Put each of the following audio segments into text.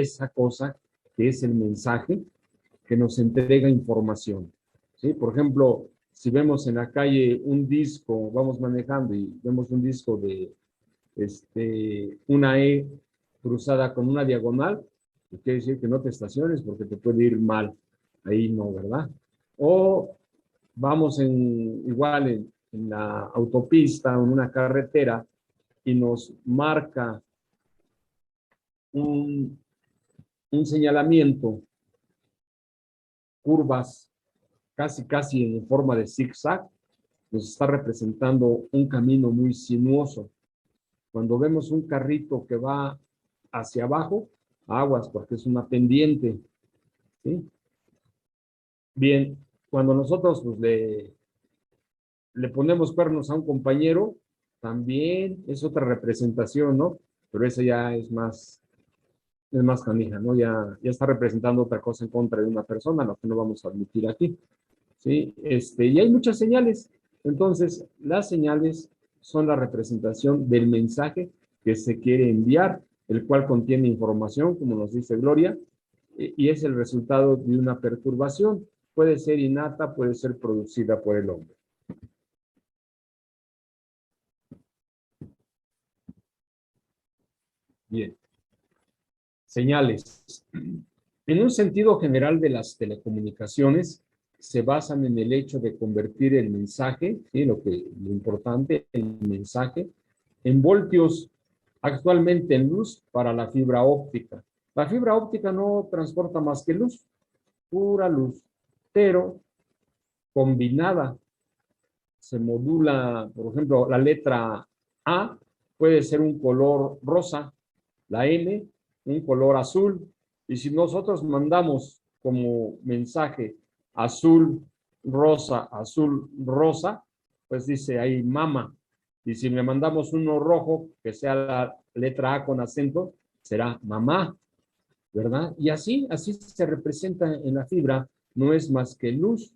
esa cosa que es el mensaje que nos entrega información, ¿sí? Por ejemplo, si vemos en la calle un disco, vamos manejando y vemos un disco de una E cruzada con una diagonal, pues quiere decir que no te estaciones porque te puede ir mal. Ahí no, ¿verdad? O vamos igual en la autopista o en una carretera y nos marca un, un señalamiento, curvas casi en forma de zigzag, nos está representando un camino muy sinuoso. Cuando vemos un carrito que va hacia abajo, aguas, porque es una pendiente, ¿sí? Bien, cuando nosotros pues, le ponemos cuernos a un compañero, también es otra representación, ¿no? Pero esa ya es más canija, ¿no? Ya está representando otra cosa en contra de una persona, lo que no vamos a admitir aquí, ¿sí? Y hay muchas señales. Entonces, las señales son la representación del mensaje que se quiere enviar, el cual contiene información, como nos dice Gloria, y es el resultado de una perturbación. Puede ser innata, puede ser producida por el hombre. Bien. Señales. En un sentido general de las telecomunicaciones, se basan en el hecho de convertir el mensaje, ¿sí? Lo importante, el mensaje, en voltios, actualmente en luz para la fibra óptica. La fibra óptica no transporta más que luz, pura luz, pero combinada se modula, por ejemplo, la letra A puede ser un color rosa, la M un color azul, y si nosotros mandamos como mensaje azul, rosa, pues dice ahí mama, y si le mandamos uno rojo, que sea la letra A con acento, será mamá, ¿verdad? Y así se representa en la fibra, no es más que luz,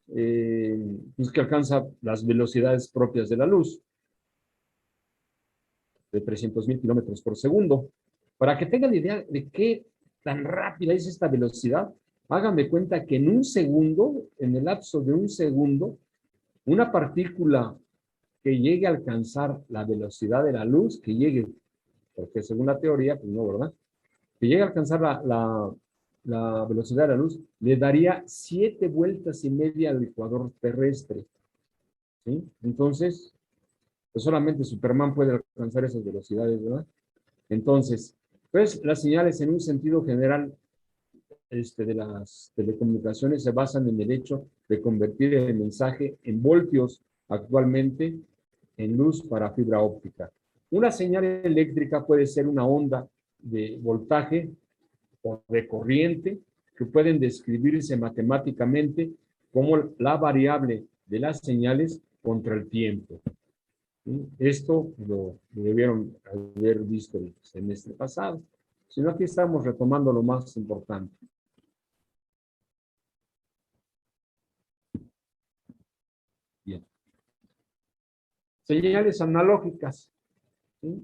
pues que alcanza las velocidades propias de la luz, de 300,000 kilómetros por segundo. Para que tengan idea de qué tan rápida es esta velocidad, háganme cuenta que en un segundo, en el lapso de un segundo, una partícula que llegue a alcanzar la velocidad de la luz, que llegue, porque según la teoría, pues no, ¿verdad? Que llegue a alcanzar la velocidad de la luz, le daría 7 vueltas y media al ecuador terrestre, ¿sí? Entonces, pues solamente Superman puede alcanzar esas velocidades, ¿verdad? Entonces, pues las señales en un sentido general de las telecomunicaciones se basan en el hecho de convertir el mensaje en voltios, actualmente en luz para fibra óptica. Una señal eléctrica puede ser una onda de voltaje o de corriente que pueden describirse matemáticamente como la variable de las señales contra el tiempo. Esto lo debieron haber visto el semestre pasado. Si no, aquí estamos retomando lo más importante. Bien. Señales analógicas, ¿sí?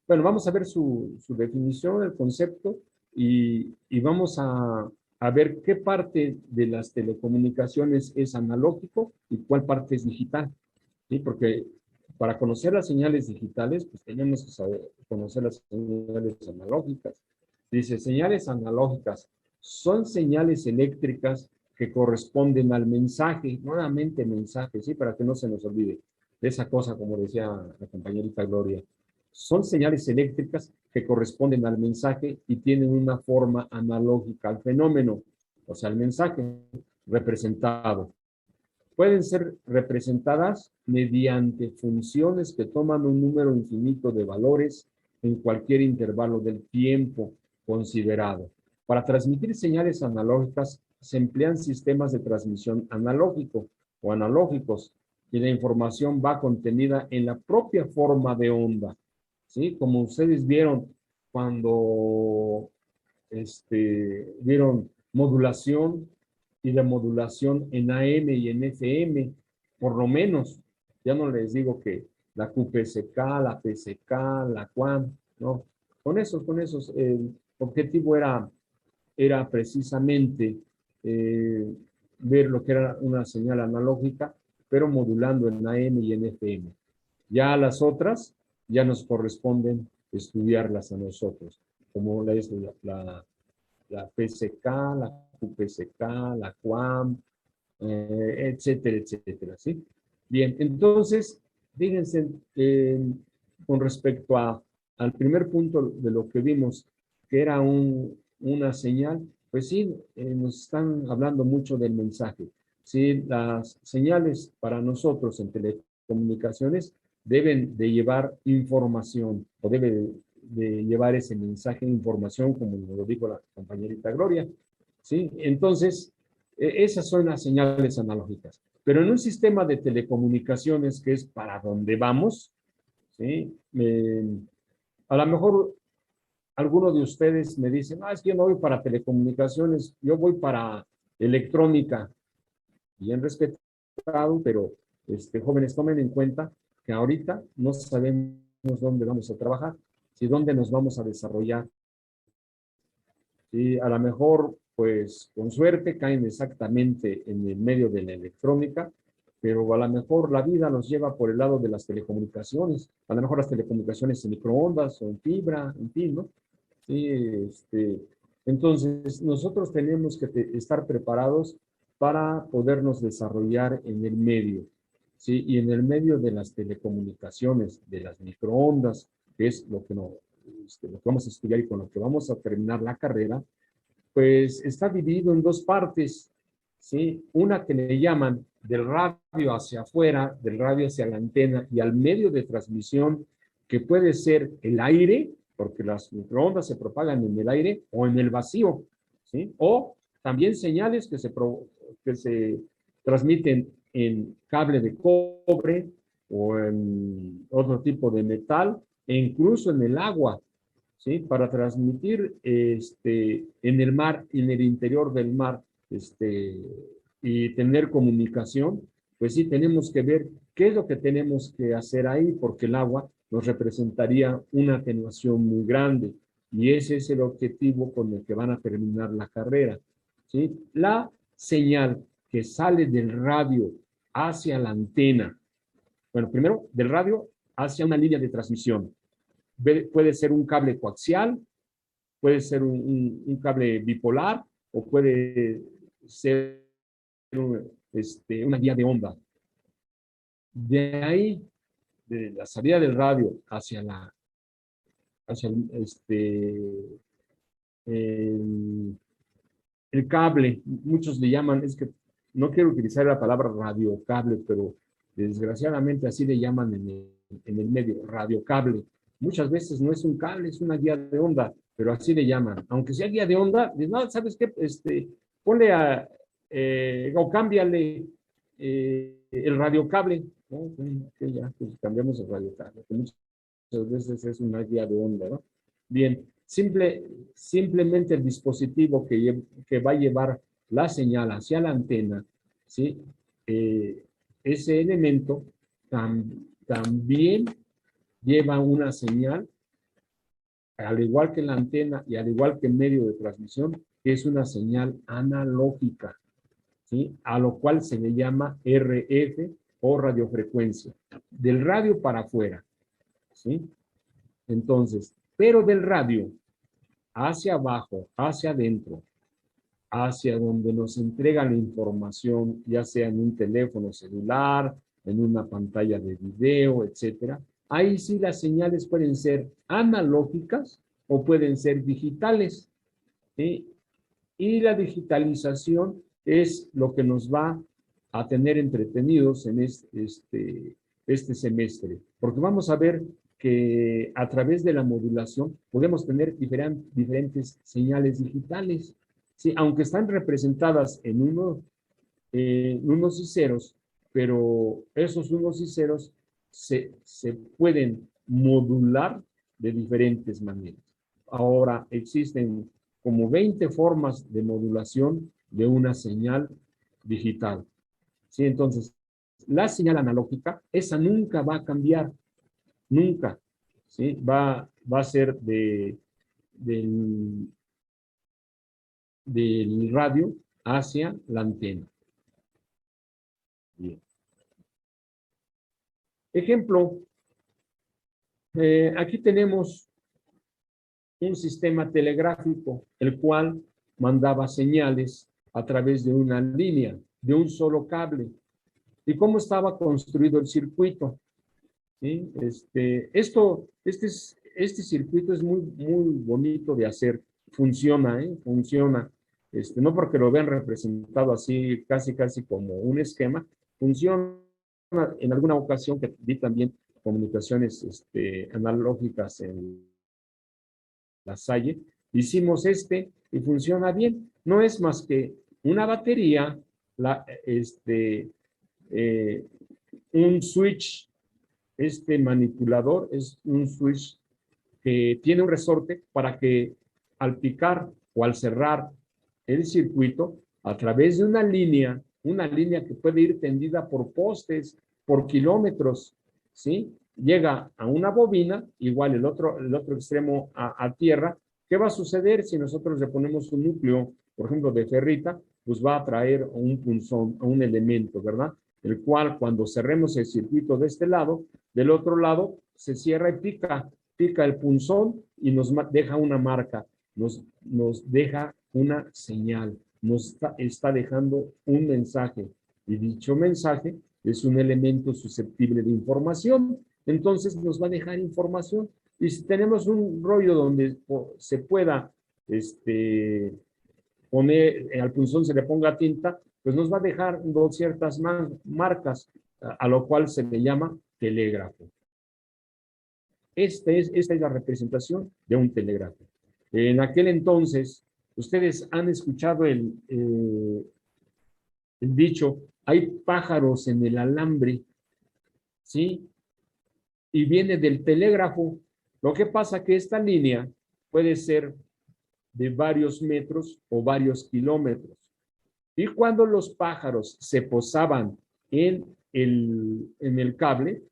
Bueno, vamos a ver su definición, el concepto, y vamos a ver qué parte de las telecomunicaciones es analógico y cuál parte es digital, ¿sí? Porque para conocer las señales digitales, pues tenemos que saber conocer las señales analógicas. Dice, señales analógicas son señales eléctricas que corresponden al mensaje, nuevamente mensaje, ¿sí? Para que no se nos olvide de esa cosa, como decía la compañerita Gloria. Son señales eléctricas que corresponden al mensaje y tienen una forma analógica al fenómeno, o sea, el mensaje representado. Pueden ser representadas mediante funciones que toman un número infinito de valores en cualquier intervalo del tiempo considerado. Para transmitir señales analógicas se emplean sistemas de transmisión analógico o analógicos y la información va contenida en la propia forma de onda. ¿Sí? Como ustedes vieron cuando vieron modulación y la modulación en AM y en FM, por lo menos, ya no les digo que la QPSK, la PSK, la QAM, no, con esos, el objetivo era precisamente ver lo que era una señal analógica, pero modulando en AM y en FM. Ya las otras, ya nos corresponden estudiarlas a nosotros, como es la PCK, la QPCK, la QAM, etcétera, etcétera, ¿sí? Bien, entonces, fíjense, con respecto al primer punto de lo que vimos, que era una señal, pues sí, nos están hablando mucho del mensaje. Sí, las señales para nosotros en telecomunicaciones deben de llevar información, o debe de llevar ese mensaje de información, como lo dijo la compañerita Gloria, ¿sí? Entonces, esas son las señales analógicas. Pero en un sistema de telecomunicaciones que es para donde vamos, ¿sí? A lo mejor alguno de ustedes me dice, no, es que yo no voy para telecomunicaciones, yo voy para electrónica. Bien respetado, pero jóvenes, tomen en cuenta que ahorita no sabemos dónde vamos a trabajar, si dónde nos vamos a desarrollar. Y a lo mejor, pues, con suerte caen exactamente en el medio de la electrónica, pero a lo mejor la vida nos lleva por el lado de las telecomunicaciones, a lo mejor las telecomunicaciones en microondas o en fibra, en fin, ¿no? Sí, entonces, nosotros tenemos que estar preparados para podernos desarrollar en el medio, ¿sí? Y en el medio de las telecomunicaciones, de las microondas, que es lo que, no, lo que vamos a estudiar y con lo que vamos a terminar la carrera, pues está dividido en dos partes, ¿sí? Una que le llaman del radio hacia afuera, del radio hacia la antena y al medio de transmisión, que puede ser el aire, porque las microondas se propagan en el aire o en el vacío, ¿sí? O también señales que se transmiten en cable de cobre o en otro tipo de metal e incluso en el agua, ¿sí? Para transmitir en el mar, en el interior del mar, y tener comunicación, pues sí tenemos que ver qué es lo que tenemos que hacer ahí, porque el agua nos representaría una atenuación muy grande, y ese es el objetivo con el que van a terminar la carrera, ¿sí? La señal que sale del radio hacia la antena, bueno, primero del radio hacia una línea de transmisión, puede ser un cable coaxial, puede ser un cable bipolar o puede ser una guía de onda. De ahí, de la salida del radio hacia el cable, muchos le llaman, es que no quiero utilizar la palabra radiocable, pero desgraciadamente así le llaman en el medio, radiocable. Muchas veces no es un cable, es una guía de onda, pero así le llaman. Aunque sea guía de onda, no, ¿sabes qué? Ponle o cámbiale el radiocable, ¿no? Que ya, pues cambiamos el radiocable, que muchas veces es una guía de onda, ¿no? Bien, simplemente el dispositivo que va a llevar la señal hacia la antena, ¿sí? Ese elemento también lleva una señal, al igual que la antena y al igual que el medio de transmisión, que es una señal analógica, ¿sí? A lo cual se le llama RF o radiofrecuencia, del radio para afuera, ¿sí? Entonces, pero del radio hacia abajo, hacia adentro, hacia donde nos entrega la información, ya sea en un teléfono celular, en una pantalla de video, etcétera. Ahí sí las señales pueden ser analógicas o pueden ser digitales, ¿sí? Y la digitalización es lo que nos va a tener entretenidos en este semestre, porque vamos a ver que a través de la modulación podemos tener diferentes señales digitales, ¿sí? Aunque están representadas en unos y ceros, pero esos unos y ceros se pueden modular de diferentes maneras. Ahora existen como 20 formas de modulación de una señal digital, ¿sí? Entonces, la señal analógica, esa nunca va a cambiar, nunca, ¿sí? Va a ser del radio hacia la antena. Bien. Ejemplo, aquí tenemos un sistema telegráfico, el cual mandaba señales a través de una línea, de un solo cable. ¿Y cómo estaba construido el circuito? ¿Sí? Este circuito es muy bonito de hacer. Funciona, ¿eh? Funciona. No porque lo vean representado así, casi como un esquema, funciona. En alguna ocasión que vi también comunicaciones analógicas en La Salle, hicimos y funciona bien. No es más que una batería, eh, un switch. Este manipulador es un switch que tiene un resorte para que al picar o al cerrar el circuito a través de una línea que puede ir tendida por postes, por kilómetros, ¿sí? Llega a una bobina, igual el otro extremo a tierra. ¿Qué va a suceder si nosotros le ponemos un núcleo, por ejemplo, de ferrita? Pues va a traer un punzón, un elemento, ¿verdad? El cual cuando cerremos el circuito de este lado, del otro lado se cierra y pica el punzón y nos deja una marca, nos deja una señal, nos está dejando un mensaje. Y dicho mensaje es un elemento susceptible de información. Entonces nos va a dejar información. Y si tenemos un rollo donde se pueda poner, al punzón se le ponga tinta, pues nos va a dejar ciertas marcas, a lo cual se le llama telégrafo. Esta es la representación de un telégrafo. En aquel entonces, ustedes han escuchado el dicho, hay pájaros en el alambre, ¿sí? Y viene del telégrafo. Lo que pasa que esta línea puede ser de varios metros o varios kilómetros. Y cuando los pájaros se posaban en el cable,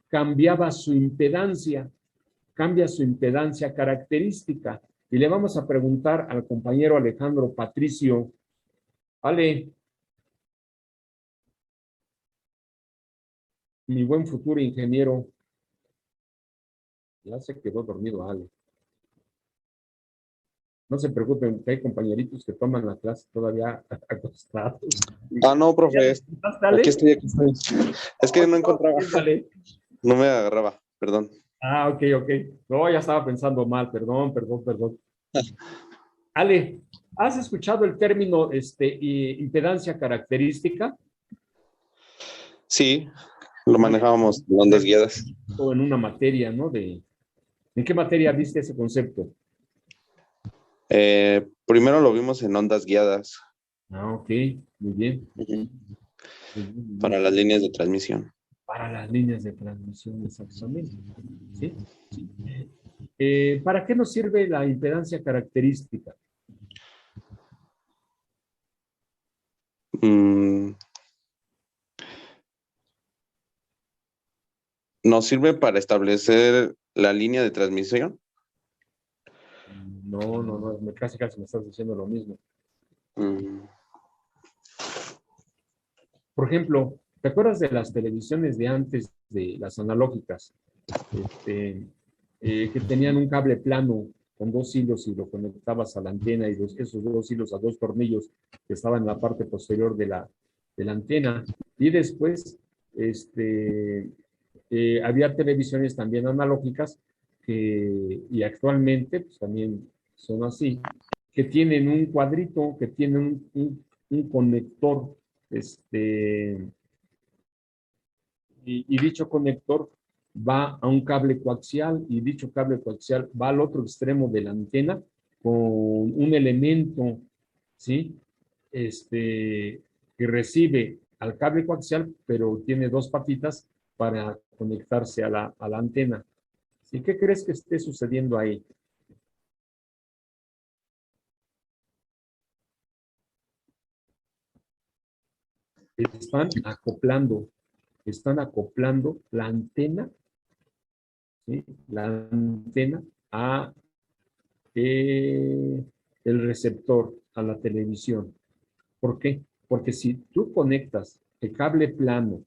cambiaba su impedancia, cambia su impedancia característica. Y le vamos a preguntar al compañero Alejandro Patricio. Ale, mi buen futuro ingeniero, ya se quedó dormido Ale. No se preocupen, que hay compañeritos que toman la clase todavía acostados. No, profe, aquí estoy. Es que no encontraba, no me agarraba, perdón. Ok. No, ya estaba pensando mal, perdón. Ale, ¿has escuchado el término impedancia característica? Sí, lo manejábamos en ondas guiadas. O en una materia, ¿no? ¿En qué materia viste ese concepto? Primero lo vimos en ondas guiadas. Ok, muy bien. Para las líneas de transmisión. Para las líneas de transmisión, exactamente. ¿Sí? ¿Para qué nos sirve la impedancia característica? ¿Nos sirve para establecer la línea de transmisión? No, casi me estás diciendo lo mismo. Por ejemplo, ¿te acuerdas de las televisiones de antes, de las analógicas, que tenían un cable plano con dos hilos y lo conectabas a la antena y esos dos hilos a dos tornillos que estaban en la parte posterior de la antena? Y después había televisiones también analógicas y actualmente pues, también son así, que tienen un cuadrito, que tienen un conector, y dicho conector va a un cable coaxial y dicho cable coaxial va al otro extremo de la antena con un elemento, ¿sí? Que recibe al cable coaxial, pero tiene dos patitas para conectarse a la antena. ¿Sí? ¿Qué crees que esté sucediendo ahí? Están acoplando la antena, ¿sí? La antena a el receptor, a la televisión. ¿Por qué? Porque si tú conectas el cable plano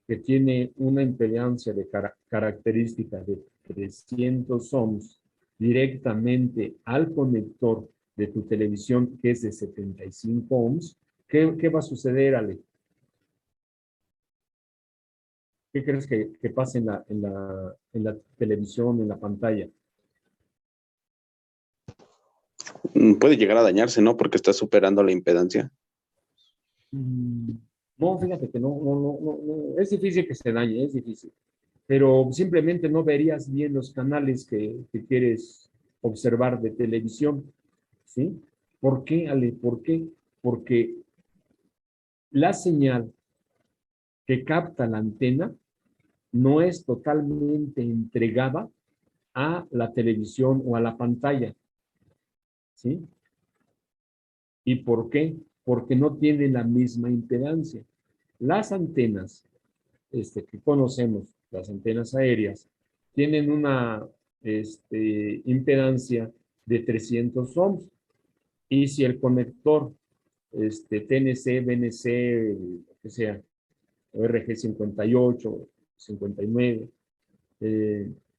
que tiene una impedancia de característica de 300 ohms directamente al conector de tu televisión, que es de 75 ohms, ¿qué va a suceder, Ale? ¿Qué crees que pase en la televisión, en la pantalla? Puede llegar a dañarse, ¿no? Porque está superando la impedancia. No, fíjate que no, es difícil que se dañe, es difícil, pero simplemente no verías bien los canales que quieres observar de televisión, ¿sí? ¿Por qué, Ale? ¿Por qué? Porque la señal que capta la antena no es totalmente entregada a la televisión o a la pantalla, ¿sí? ¿Y por qué? Porque no tiene la misma impedancia. Las antenas que conocemos, las antenas aéreas, tienen una impedancia de 300 ohms. Y si el conector TNC, BNC, lo que sea, RG58, 59,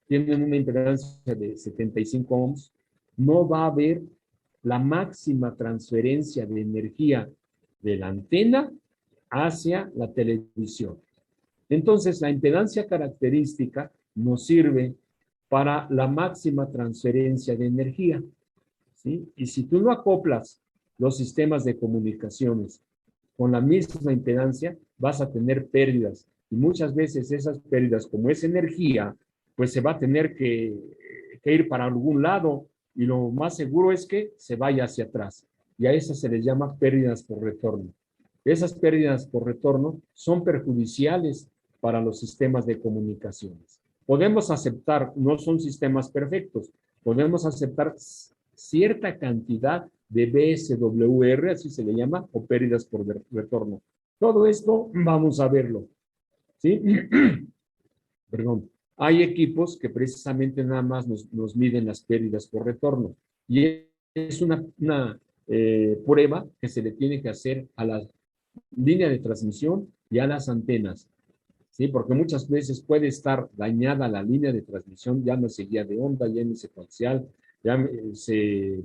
tienen una impedancia de 75 ohms, no va a haber la máxima transferencia de energía de la antena hacia la televisión. Entonces, la impedancia característica nos sirve para la máxima transferencia de energía, ¿sí? Y si tú no acoplas los sistemas de comunicaciones con la misma impedancia, vas a tener pérdidas. Y muchas veces esas pérdidas, como es energía, pues se va a tener que ir para algún lado y lo más seguro es que se vaya hacia atrás. Y a esas se les llama pérdidas por retorno. Esas pérdidas por retorno son perjudiciales para los sistemas de comunicaciones. Podemos aceptar, no son sistemas perfectos, podemos aceptar cierta cantidad de BSWR, así se le llama, o pérdidas por retorno. Todo esto vamos a verlo, ¿sí? Perdón. Hay equipos que precisamente nada más nos miden las pérdidas por retorno y es una prueba que se le tiene que hacer a la línea de transmisión y a las antenas, ¿sí? Porque muchas veces puede estar dañada la línea de transmisión, llámese guía de onda, llámese coaxial, llámese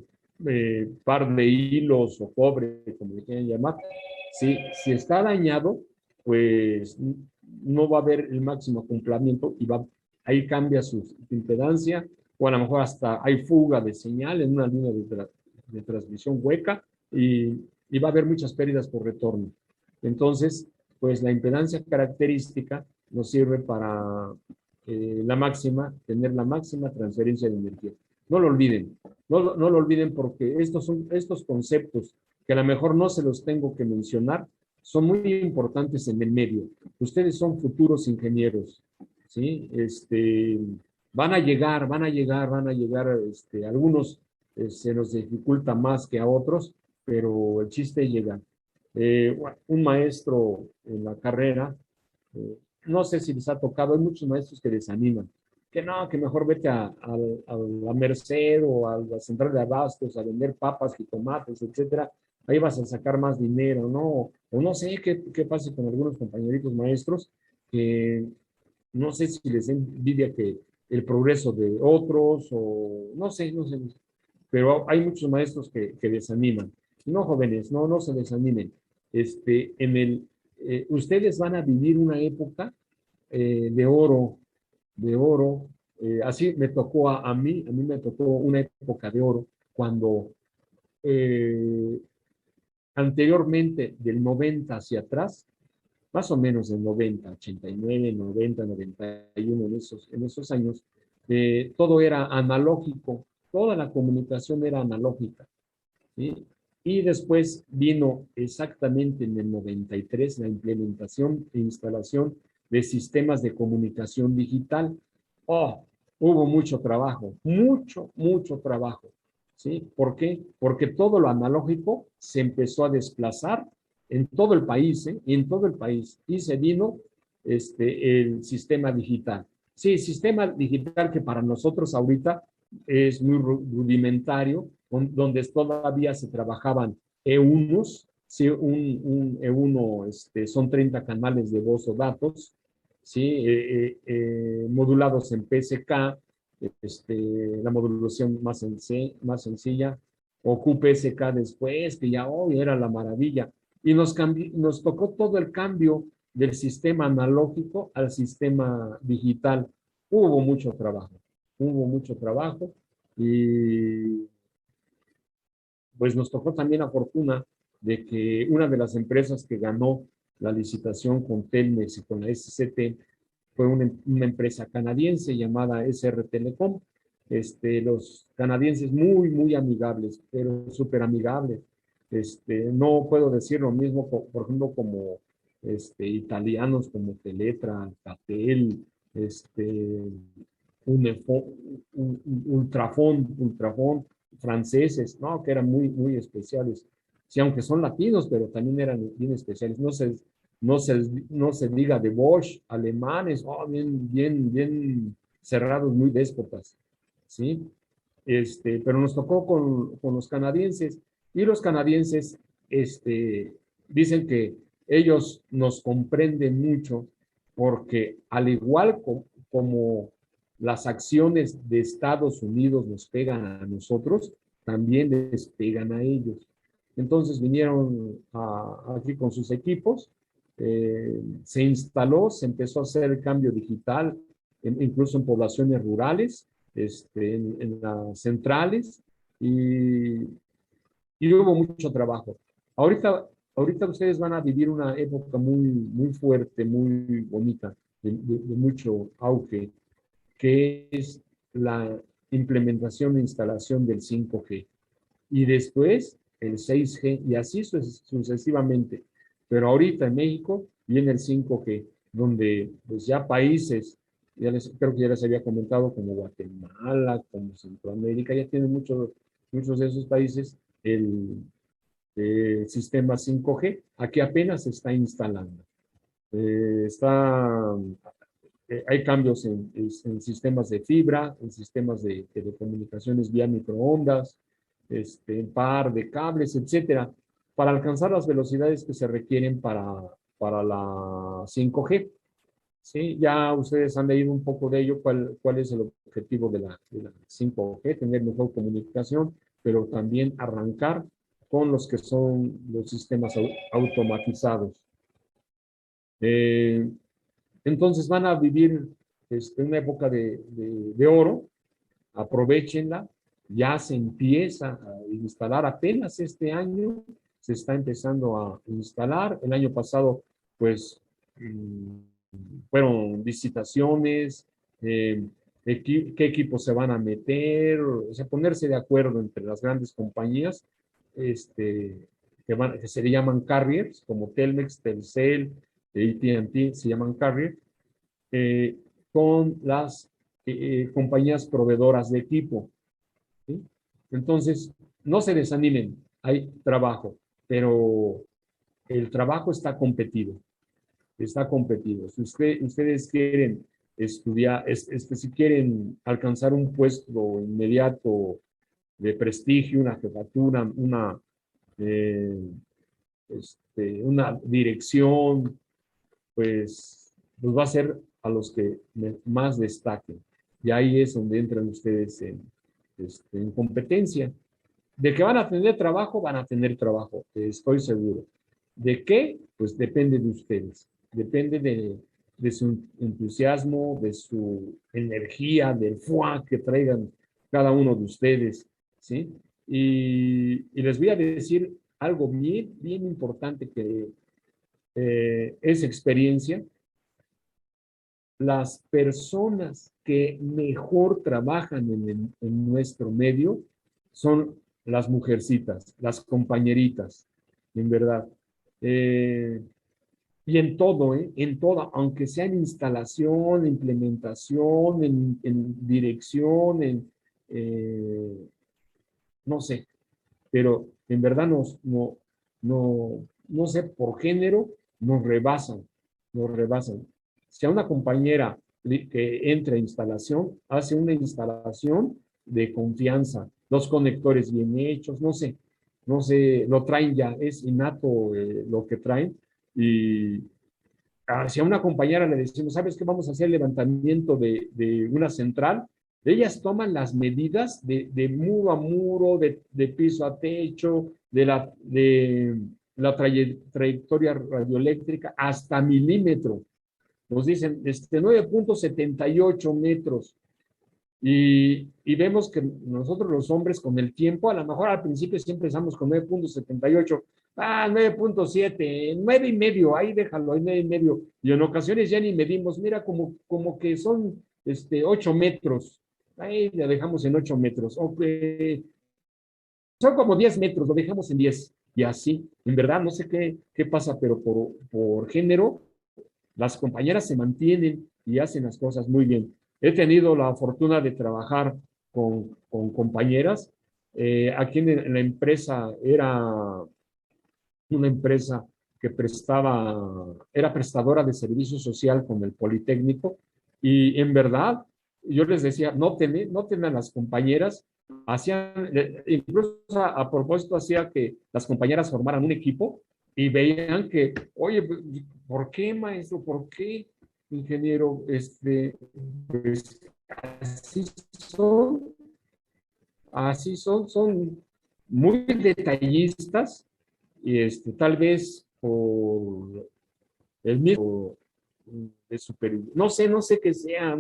par de hilos o cobre, como le quieran llamar. Si está dañado, pues no va a haber el máximo acoplamiento y ahí cambia su impedancia, o a lo mejor hasta hay fuga de señal en una línea de transmisión hueca y va a haber muchas pérdidas por retorno. Entonces, pues la impedancia característica nos sirve para tener la máxima transferencia de energía. No lo olviden, no lo olviden porque estos conceptos que a lo mejor no se los tengo que mencionar, son muy importantes en el medio. Ustedes son futuros ingenieros, ¿sí? Van a llegar, algunos se nos dificulta más que a otros, pero el chiste llega. Un maestro en la carrera, no sé si les ha tocado, hay muchos maestros que desaniman, que no, que mejor vete a la Merced o a la central de abastos a vender papas, jitomates, etcétera, ahí vas a sacar más dinero, ¿no? O no sé qué pasa con algunos compañeritos maestros que no sé si les envidia que el progreso de otros o no sé, pero hay muchos maestros que desaniman. No, jóvenes, no se desanimen. Ustedes van a vivir una época de oro, así me tocó a mí me tocó una época de oro cuando eh, anteriormente del 90 hacia atrás, más o menos del 90, 89, 90, 91, en esos años, todo era analógico, toda la comunicación era analógica, ¿sí? Y después vino exactamente en el 93 la implementación e instalación de sistemas de comunicación digital. Oh, hubo mucho trabajo, mucho trabajo, ¿sí? ¿Por qué? Porque todo lo analógico se empezó a desplazar en todo el país, ¿eh? En todo el país, y se vino el sistema digital. Sí, sistema digital que para nosotros ahorita es muy rudimentario, donde todavía se trabajaban E1s, sí, un E1 son 30 canales de voz o datos, ¿sí? Modulados en PSK, la modulación más sencilla, o QPSK después, que ya hoy era la maravilla, y nos tocó todo el cambio del sistema analógico al sistema digital. Hubo mucho trabajo y pues nos tocó también la fortuna de que una de las empresas que ganó la licitación con Telmex y con la SCT fue una empresa canadiense llamada SR Telecom. Los canadienses muy amigables, pero súper amigables. No puedo decir lo mismo, por ejemplo, como italianos como Teletra, Catel, Ultrafon, franceses, ¿no? Que eran muy especiales. Sí, aunque son latinos, pero también eran bien especiales. No se, no se diga de Bosch, alemanes, oh, bien cerrados, muy déspotas, ¿sí? Pero nos tocó con los canadienses, y los canadienses dicen que ellos nos comprenden mucho porque al igual como las acciones de Estados Unidos nos pegan a nosotros, también les pegan a ellos. Entonces vinieron aquí con sus equipos, se instaló, se empezó a hacer el cambio digital, incluso en poblaciones rurales, en las centrales, y, y hubo mucho trabajo. Ahorita ustedes van a vivir una época muy fuerte, muy bonita, de mucho auge, que es la implementación e instalación del 5G. Y después el 6G, y así sucesivamente. Pero ahorita en México viene el 5G, donde pues ya países, creo que ya les había comentado, como Guatemala, como Centroamérica, ya tienen muchos de esos países el sistema 5G. Aquí apenas se está instalando. Hay cambios en sistemas de fibra, en sistemas de telecomunicaciones vía microondas, en par de cables, etcétera, para alcanzar las velocidades que se requieren para la 5G. ¿Sí? Ya ustedes han leído un poco de ello, cuál es el objetivo de la 5G, tener mejor comunicación, pero también arrancar con los que son los sistemas automatizados. Eh, entonces van a vivir una época de oro, aprovechenla, ya se empieza a instalar apenas este año, se está empezando a instalar. El año pasado, pues, fueron licitaciones, qué equipos se van a meter, o sea, ponerse de acuerdo entre las grandes compañías, que se le llaman carriers, como Telmex, Telcel, AT&T, se llaman carriers, con las compañías proveedoras de equipo. ¿Sí? Entonces, no se desanimen, hay trabajo, pero el trabajo está competido. Si ustedes quieren estudiar, si quieren alcanzar un puesto inmediato de prestigio, una jefatura, eh, una dirección, pues va a ser a los que más destaquen. Y ahí es donde entran ustedes en competencia. De que van a tener trabajo, estoy seguro. ¿De qué? Pues depende de ustedes. Depende de su entusiasmo, de su energía, del fuá que traigan cada uno de ustedes, ¿sí? Y les voy a decir algo bien importante que es experiencia. Las personas que mejor trabajan en nuestro medio son las mujercitas, las compañeritas, en verdad. Y en todo, en todo, aunque sea en instalación, implementación, en dirección, no sé, pero en verdad no sé, por género nos rebasan. Si a una compañera que entre a instalación, hace una instalación de confianza, los conectores bien hechos, no sé, lo traen ya, es innato lo que traen. Y hacia una compañera le decimos, ¿sabes qué? Vamos a hacer el levantamiento de una central. Ellas toman las medidas de muro a muro, de piso a techo, de la trayectoria radioeléctrica hasta milímetro. Nos dicen 9.78 metros. Y vemos que nosotros los hombres con el tiempo, a lo mejor al principio siempre empezamos con 9.78, 9.7, 9.5, ahí déjalo, ahí 9.5. Y en ocasiones ya ni medimos, mira, como que son 8 metros, ahí la dejamos en 8 metros. Okay. Son como 10 metros, lo dejamos en 10. Y así, en verdad, no sé qué pasa, pero por género, las compañeras se mantienen y hacen las cosas muy bien. He tenido la fortuna de trabajar con compañeras. Aquí en la empresa era una empresa que era prestadora de servicio social con el Politécnico, y en verdad yo les decía, noten a las compañeras, incluso a propósito hacía que las compañeras formaran un equipo y veían que, oye, ¿por qué, maestro? ¿Por qué, ingeniero? Pues así son, son muy detallistas, y tal vez por el mismo de superior, no sé qué sea,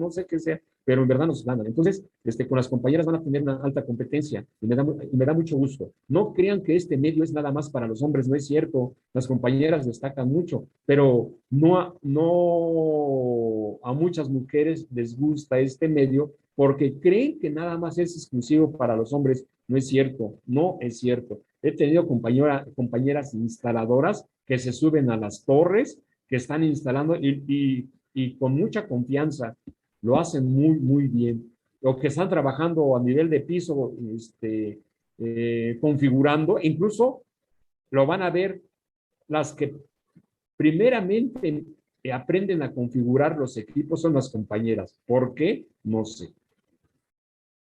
pero en verdad nos ganan. Entonces, con las compañeras van a tener una alta competencia y me da mucho gusto. No crean que este medio es nada más para los hombres, no es cierto. Las compañeras destacan mucho, pero no a muchas mujeres les gusta este medio porque creen que nada más es exclusivo para los hombres. No es cierto, no es cierto. He tenido compañeras instaladoras que se suben a las torres, que están instalando y con mucha confianza lo hacen muy, muy bien. O que están trabajando a nivel de piso, configurando, incluso lo van a ver las que primeramente aprenden a configurar los equipos son las compañeras. ¿Por qué? No sé.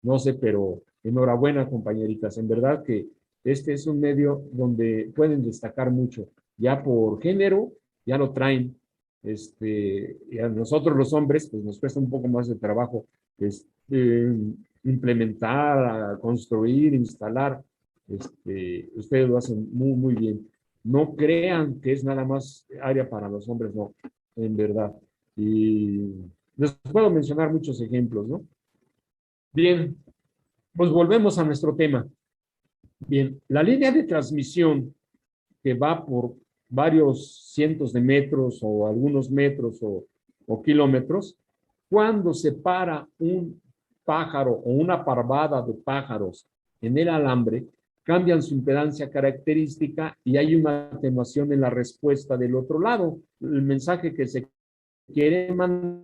No sé, pero enhorabuena, compañeritas. En verdad que este es un medio donde pueden destacar mucho. Ya por género, ya lo traen. Y a nosotros los hombres, pues nos cuesta un poco más de trabajo implementar, construir, instalar. Ustedes lo hacen muy, muy bien. No crean que es nada más área para los hombres, no, en verdad. Y les puedo mencionar muchos ejemplos, ¿no? Bien, pues volvemos a nuestro tema. Bien, la línea de transmisión que va por varios cientos de metros o algunos metros o kilómetros, cuando se para un pájaro o una parvada de pájaros en el alambre, cambian su impedancia característica y hay una atenuación en la respuesta del otro lado. El mensaje que se quiere mandar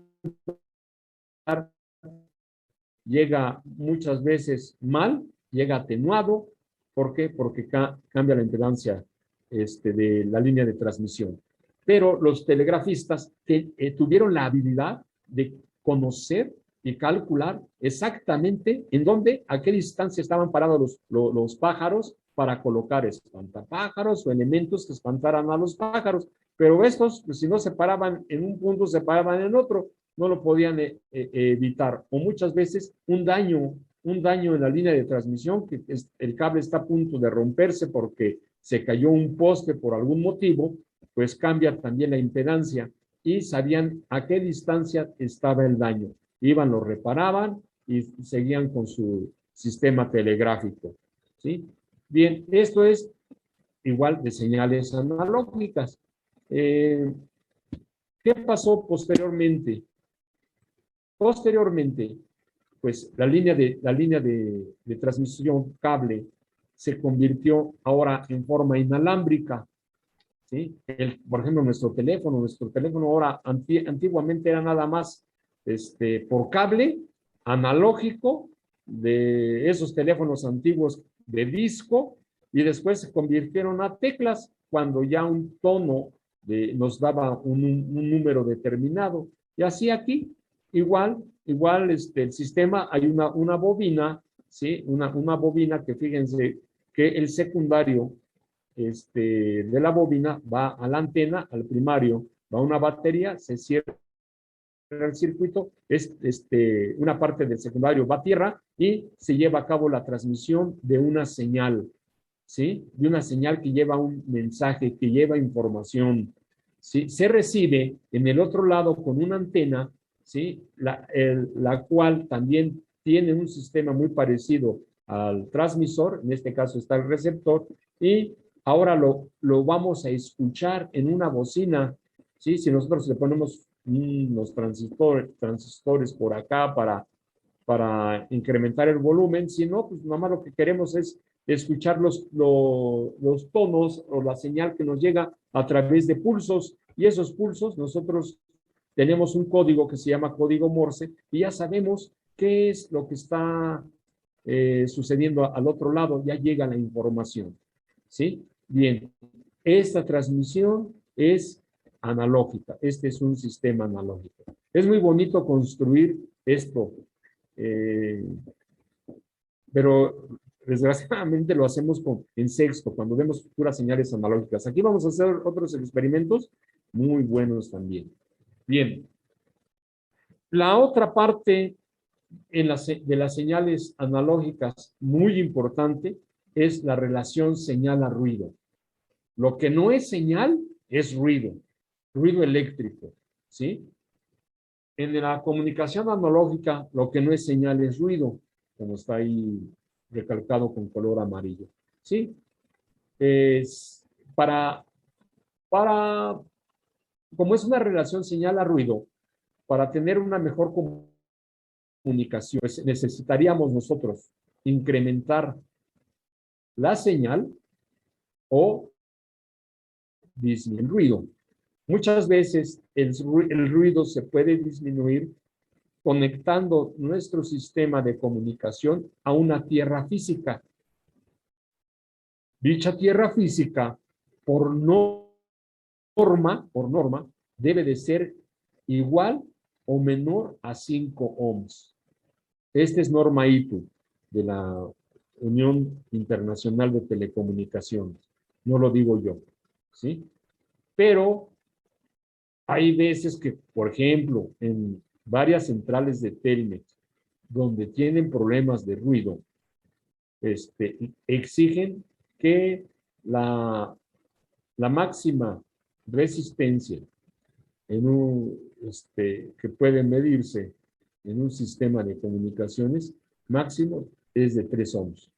llega muchas veces mal, llega atenuado. ¿Por qué? Porque cambia la impedancia de la línea de transmisión. Pero los telegrafistas tuvieron la habilidad de conocer y calcular exactamente en dónde, a qué distancia estaban parados los pájaros para colocar espantapájaros o elementos que espantaran a los pájaros. Pero estos, pues, si no se paraban en un punto, se paraban en otro, no lo podían evitar. O muchas veces un daño en la línea de transmisión, que el cable está a punto de romperse porque se cayó un poste por algún motivo, pues cambia también la impedancia y sabían a qué distancia estaba el daño. Iban, lo reparaban y seguían con su sistema telegráfico. ¿Sí? Bien, esto es igual de señales analógicas. ¿Qué pasó posteriormente? Posteriormente, pues la línea de transmisión cable se convirtió ahora en forma inalámbrica. ¿Sí? Por ejemplo, nuestro teléfono ahora antiguamente era nada más por cable analógico de esos teléfonos antiguos de disco, y después se convirtieron a teclas cuando ya un tono nos daba un número determinado. Y así aquí igual el sistema, hay una bobina, ¿sí? Una bobina que fíjense que el secundario de la bobina va a la antena, al primario, va a una batería, se cierra el circuito, una parte del secundario va a tierra y se lleva a cabo la transmisión de una señal, ¿sí? De una señal que lleva un mensaje, que lleva información, ¿sí? Se recibe en el otro lado con una antena, ¿sí? La cual también tiene un sistema muy parecido al transmisor, en este caso está el receptor, y ahora lo vamos a escuchar en una bocina, ¿sí? Si nosotros le ponemos unos transistores por acá para incrementar el volumen, si no, pues nada más lo que queremos es escuchar los tonos o la señal que nos llega a través de pulsos, y esos pulsos nosotros tenemos un código que se llama código Morse, y ya sabemos qué es lo que está sucediendo al otro lado, ya llega la información, ¿sí? Bien, esta transmisión es analógica, este es un sistema analógico. Es muy bonito construir esto, pero desgraciadamente lo hacemos en sexto, cuando vemos puras señales analógicas. Aquí vamos a hacer otros experimentos muy buenos también. Bien, la otra parte de las señales analógicas muy importante es la relación señal a ruido. Lo que no es señal es ruido eléctrico, ¿sí? En la comunicación analógica, lo que no es señal es ruido, como está ahí recalcado con color amarillo, ¿sí? Es para, como es una relación señal a ruido, para tener una mejor comunicación, pues necesitaríamos nosotros incrementar la señal o disminuir el ruido. Muchas veces el ruido se puede disminuir conectando nuestro sistema de comunicación a una tierra física. Dicha tierra física, por norma, debe de ser igual o menor a 5 ohms. Esta es norma ITU de la Unión Internacional de Telecomunicaciones. No lo digo yo, ¿sí? Pero hay veces que, por ejemplo, en varias centrales de Telmex, donde tienen problemas de ruido, exigen que la máxima resistencia que puede medirse en un sistema de comunicaciones máximo es de 3 ohms.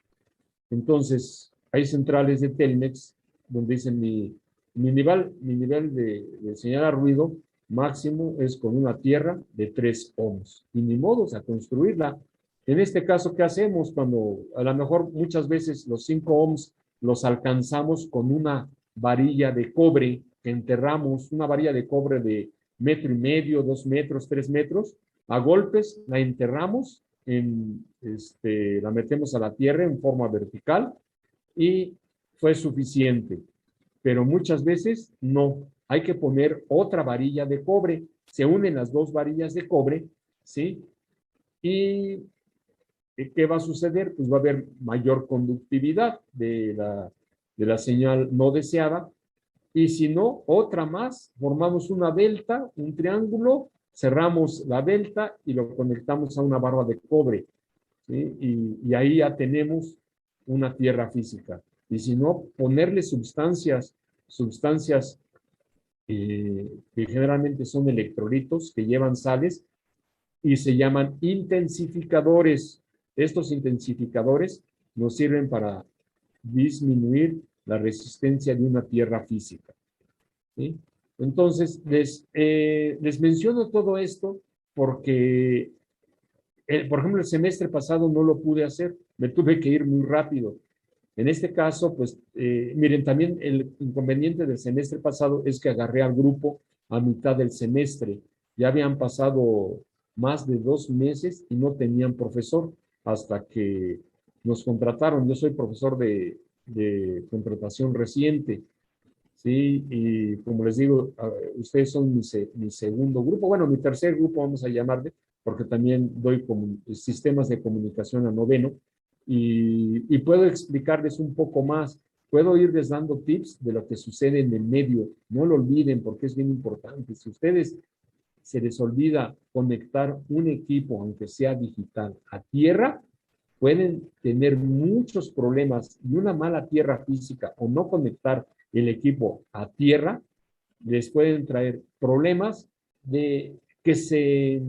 Entonces, hay centrales de Telmex donde dicen mi nivel de señal a ruido máximo es con una tierra de 3 ohms. Y ni modos a construirla. En este caso, ¿qué hacemos cuando a lo mejor muchas veces los 5 ohms los alcanzamos con una varilla de cobre que enterramos, una varilla de cobre de 1,5 metros, 2 metros, 3 metros, a golpes la enterramos, la metemos a la tierra en forma vertical y fue suficiente. Pero muchas veces no. Hay que poner otra varilla de cobre. Se unen las dos varillas de cobre, ¿sí? ¿Y qué va a suceder? Pues va a haber mayor conductividad de la señal no deseada. Y si no, otra más, formamos una delta, un triángulo, cerramos la delta y lo conectamos a una barra de cobre, ¿sí? Y ahí ya tenemos una tierra física. Y si no, ponerle sustancias que generalmente son electrolitos que llevan sales y se llaman intensificadores. Estos intensificadores nos sirven para disminuir la resistencia de una tierra física, ¿sí? Entonces, les menciono todo esto porque, por ejemplo, el semestre pasado no lo pude hacer, me tuve que ir muy rápido. En este caso, pues, miren, también el inconveniente del semestre pasado es que agarré al grupo a mitad del semestre. Ya habían pasado más de 2 meses y no tenían profesor hasta que nos contrataron. Yo soy profesor de contratación reciente, ¿sí? Y como les digo, ustedes son mi segundo grupo, bueno, mi tercer grupo vamos a llamarle, porque también doy sistemas de comunicación a noveno, y puedo explicarles un poco más, puedo irles dando tips de lo que sucede en el medio, no lo olviden porque es bien importante. Si ustedes se les olvida conectar un equipo, aunque sea digital, a tierra, pueden tener muchos problemas, y una mala tierra física o no conectar el equipo a tierra les pueden traer problemas de que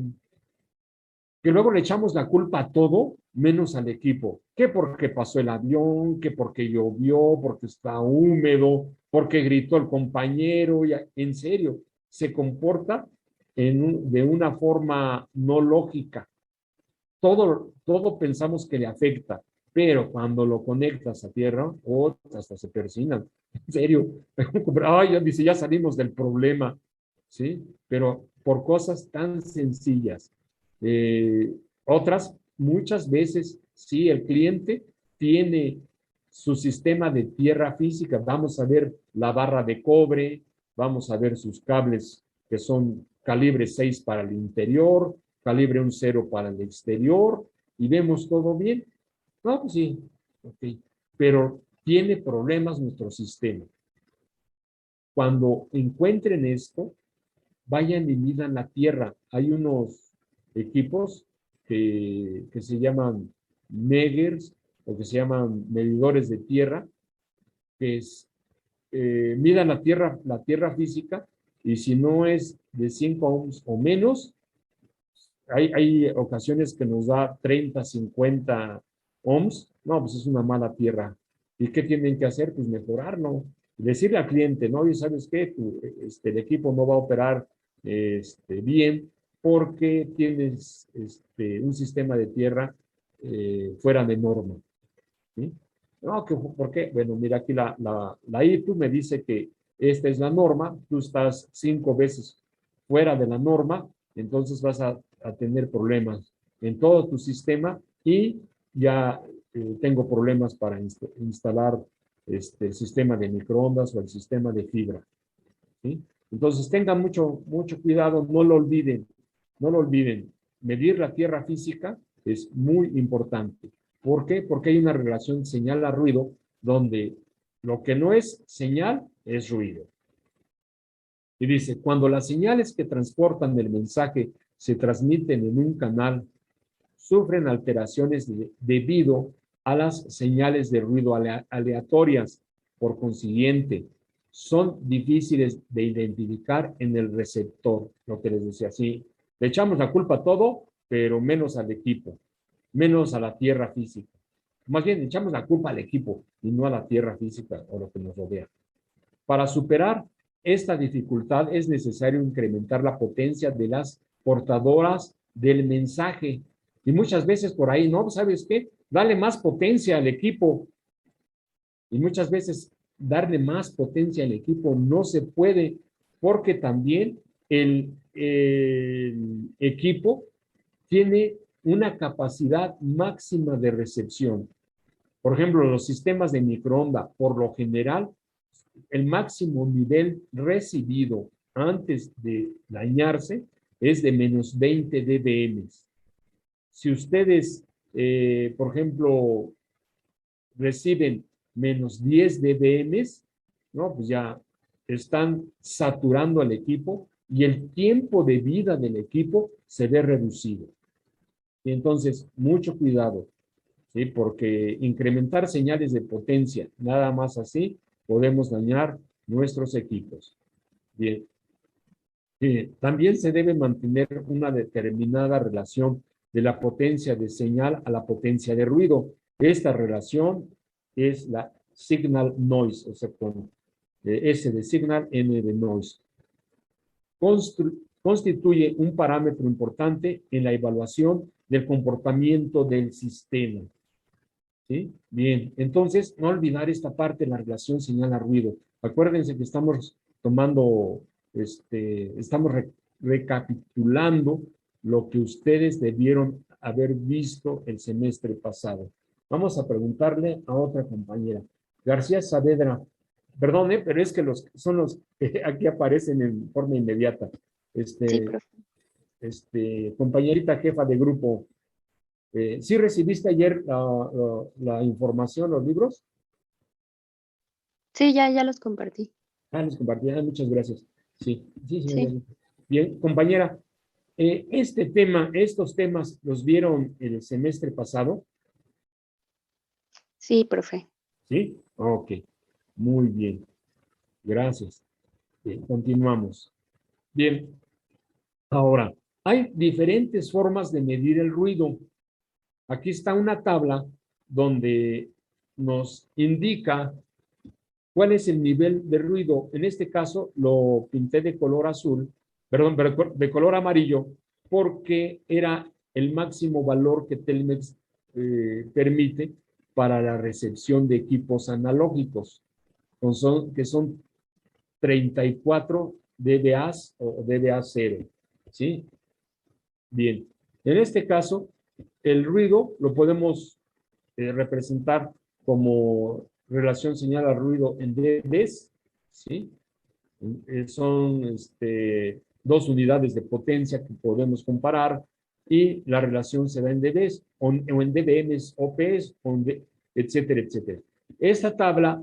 luego le echamos la culpa a todo menos al equipo. Que porque pasó el avión, que porque llovió, porque está húmedo, porque gritó el compañero. Ya, en serio, se comporta de una forma no lógica. Todo pensamos que le afecta, pero cuando lo conectas a tierra, hasta se persinan. En serio, ay, dice, ya salimos del problema, ¿sí? Pero por cosas tan sencillas. Otras, muchas veces, sí, el cliente tiene su sistema de tierra física. Vamos a ver la barra de cobre, vamos a ver sus cables que son calibre 6 para el interior, calibre 1.0 para el exterior, y vemos todo bien. No, pues sí, ok. Pero tiene problemas nuestro sistema. Cuando encuentren esto, vayan y midan la tierra. Hay unos equipos que se llaman Meggers o que se llaman medidores de tierra, que midan la tierra física, y si no es de 5 ohms o menos, hay ocasiones que nos da 30, 50 ohms. No, pues es una mala tierra. ¿Y qué tienen que hacer? Pues mejorarlo. Decirle al cliente, no, y sabes qué, el equipo no va a operar bien porque tienes un sistema de tierra fuera de norma. ¿Sí? No, ¿por qué? Bueno, mira aquí la ITU me dice que esta es la norma, tú estás 5 veces fuera de la norma, entonces vas a tener problemas en todo tu sistema, y ya tengo problemas para instalar el sistema de microondas o el sistema de fibra. ¿Sí? Entonces tengan mucho cuidado, no lo olviden, no lo olviden. Medir la tierra física es muy importante. ¿Por qué? Porque hay una relación señal a ruido donde lo que no es señal es ruido. Y dice, cuando las señales que transportan el mensaje se transmiten en un canal, sufren alteraciones debido a las señales de ruido aleatorias. Por consiguiente, son difíciles de identificar en el receptor. Lo que les decía, sí, le echamos la culpa a todo, pero menos al equipo, menos a la tierra física. Más bien, echamos la culpa al equipo y no a la tierra física o lo que nos rodea. Para superar esta dificultad es necesario incrementar la potencia de las portadoras del mensaje. Y muchas veces por ahí, ¿no? ¿Sabes qué? Dale más potencia al equipo. Y muchas veces darle más potencia al equipo no se puede, porque también el equipo tiene una capacidad máxima de recepción. Por ejemplo, los sistemas de microondas, por lo general, el máximo nivel recibido antes de dañarse es de menos 20 dBm. Si ustedes, por ejemplo, reciben menos 10 dBm, ¿no? Pues ya están saturando al equipo y el tiempo de vida del equipo se ve reducido. Y entonces, mucho cuidado, ¿sí? Porque incrementar señales de potencia, nada más así, podemos dañar nuestros equipos. Bien. También se debe mantener una determinada relación de la potencia de señal a la potencia de ruido. Esta relación es la signal noise, o sea, con S de signal, N de noise. Constituye un parámetro importante en la evaluación del comportamiento del sistema. ¿Sí? Bien, entonces no olvidar esta parte de la relación señal a ruido. Acuérdense que estamos tomando, estamos recapitulando lo que ustedes debieron haber visto el semestre pasado. Vamos a preguntarle a otra compañera. García Saavedra, Perdone, pero es que son los que aquí aparecen en forma inmediata. Sí, profe. Compañerita jefa de grupo, ¿sí recibiste ayer la información, los libros? Sí, ya los compartí. Los compartí. Muchas gracias. Sí, sí, señora. Sí, Bien, compañera, estos temas los vieron el semestre pasado, sí, profe. ¿sí? Ok, muy bien. Gracias. Bien, continuamos. Bien, ahora, hay diferentes formas de medir el ruido. Aquí está una tabla donde nos indica cuál es el nivel de ruido. En este caso lo pinté de color azul, perdón, de color amarillo, porque era el máximo valor que Telmex permite para la recepción de equipos analógicos, que son 34 dBAs o dBA 0, ¿sí? Bien, en este caso, el ruido lo podemos representar como relación señal a ruido en dBs, ¿sí? Son 2 unidades de potencia que podemos comparar y la relación se da en dBs o en dBms, OPs, etcétera, etcétera. Esta tabla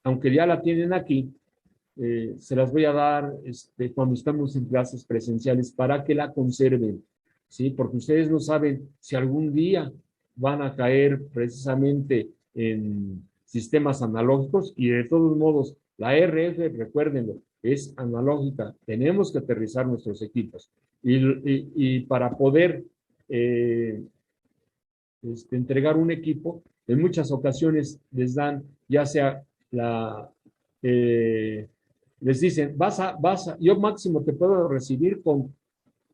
aunque ya la tienen aquí, se las voy a dar cuando estamos en clases presenciales para que la conserven, ¿sí? Porque ustedes no saben si algún día van a caer precisamente en sistemas analógicos y de todos modos la RF, recuérdenlo, es analógica. Tenemos que aterrizar nuestros equipos y para poder entregar un equipo, en muchas ocasiones les dan ya sea eh, les dicen, yo máximo te puedo recibir con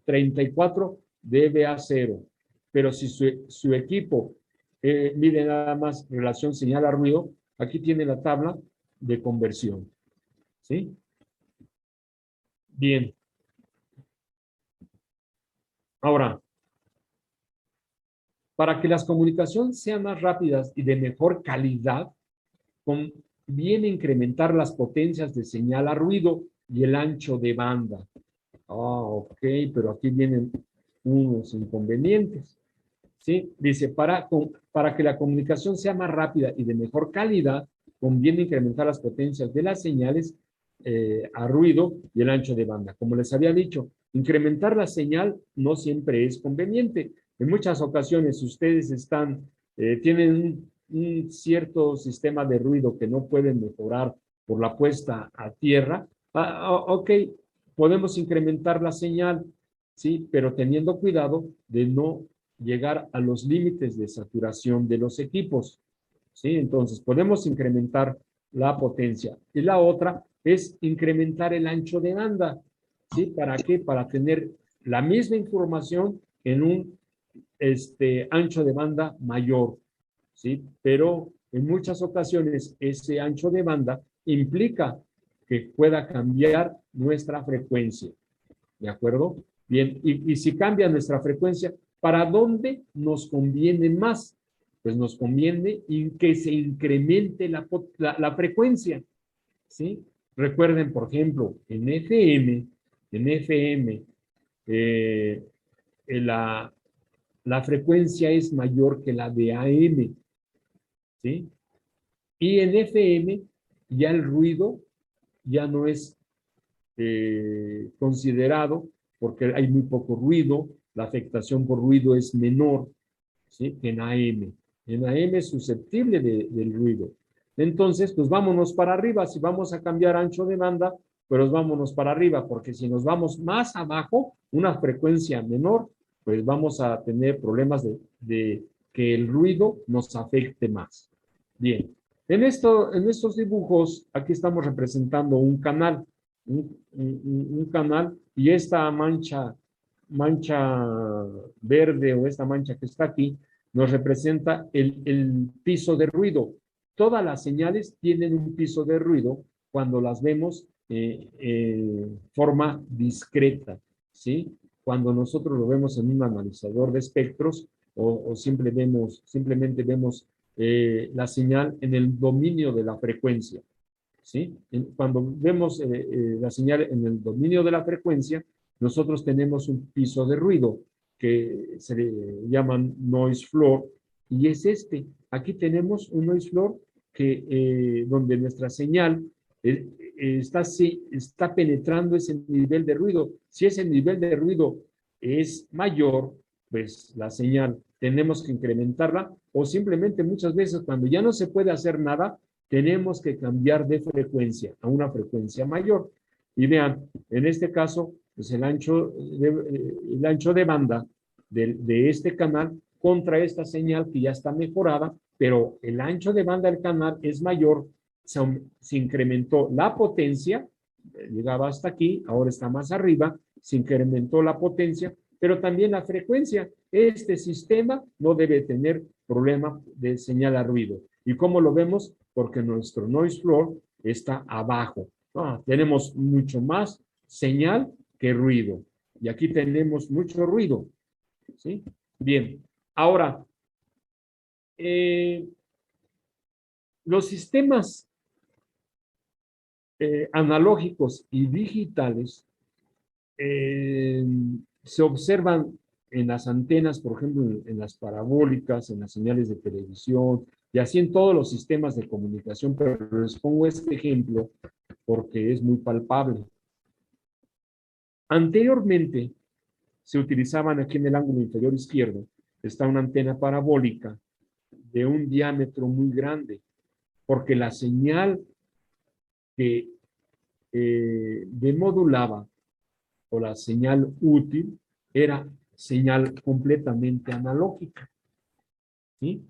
34 dBA0, pero si su equipo mide nada más relación señal a ruido, aquí tiene la tabla de conversión, ¿sí? Bien. Ahora, para que las comunicaciones sean más rápidas y de mejor calidad, conviene incrementar las potencias de señal a ruido y el ancho de banda. Ok, pero aquí vienen unos inconvenientes. ¿Sí? Dice, para que la comunicación sea más rápida y de mejor calidad, conviene incrementar las potencias de las señales a ruido y el ancho de banda. Como les había dicho, incrementar la señal no siempre es conveniente. En muchas ocasiones, si ustedes tienen un cierto sistema de ruido que no pueden mejorar por la puesta a tierra, ok, podemos incrementar la señal, ¿sí? Pero teniendo cuidado de no llegar a los límites de saturación de los equipos, ¿sí? Entonces, podemos incrementar la potencia. Y la otra es incrementar el ancho de banda, ¿sí? ¿Para qué? Para tener la misma información en un ancho de banda mayor, ¿sí? Pero en muchas ocasiones ese ancho de banda implica que pueda cambiar nuestra frecuencia, ¿de acuerdo? Bien, y si cambia nuestra frecuencia, ¿para dónde nos conviene más? Pues nos conviene que se incremente la frecuencia, ¿sí? Recuerden, por ejemplo, en FM eh, la, la frecuencia es mayor que la de AM, ¿sí? Y en FM ya el ruido ya no es considerado porque hay muy poco ruido, la afectación por ruido es menor, ¿sí? Que en AM. En AM es susceptible del ruido. Entonces, pues vámonos para arriba. Si vamos a cambiar ancho de banda, pues vámonos para arriba, porque si nos vamos más abajo, una frecuencia menor, pues vamos a tener problemas de que el ruido nos afecte más. Bien, en estos dibujos, aquí estamos representando un canal, un canal, y esta mancha verde o esta mancha que está aquí, nos representa el piso de ruido. Todas las señales tienen un piso de ruido cuando las vemos forma discreta, ¿sí? Cuando nosotros lo vemos en un analizador de espectros o simplemente vemos la señal en el dominio de la frecuencia, ¿sí? Cuando vemos la señal en el dominio de la frecuencia, nosotros tenemos un piso de ruido que se le llaman noise floor, y es este. Aquí tenemos un noise floor que, donde nuestra señal está penetrando ese nivel de ruido. Si ese nivel de ruido es mayor, pues la señal tenemos que incrementarla, o simplemente muchas veces cuando ya no se puede hacer nada, tenemos que cambiar de frecuencia a una frecuencia mayor. Y vean, en este caso, pues el ancho de banda de este canal contra esta señal que ya está mejorada, pero el ancho de banda del canal es mayor, se incrementó la potencia, llegaba hasta aquí, ahora está más arriba, se incrementó la potencia, pero también la frecuencia. Este sistema no debe tener problema de señal a ruido. ¿Y cómo lo vemos? Porque nuestro noise floor está abajo. Tenemos mucho más señal que ruido. Y aquí tenemos mucho ruido. ¿Sí? Bien. Ahora, los sistemas analógicos y digitales se observan en las antenas, por ejemplo, en las parabólicas, en las señales de televisión, y así en todos los sistemas de comunicación, pero les pongo este ejemplo porque es muy palpable. Anteriormente, se utilizaban aquí en el ángulo inferior izquierdo, está una antena parabólica de un diámetro muy grande, porque la señal que demodulaba o la señal útil era señal completamente analógica. ¿Sí?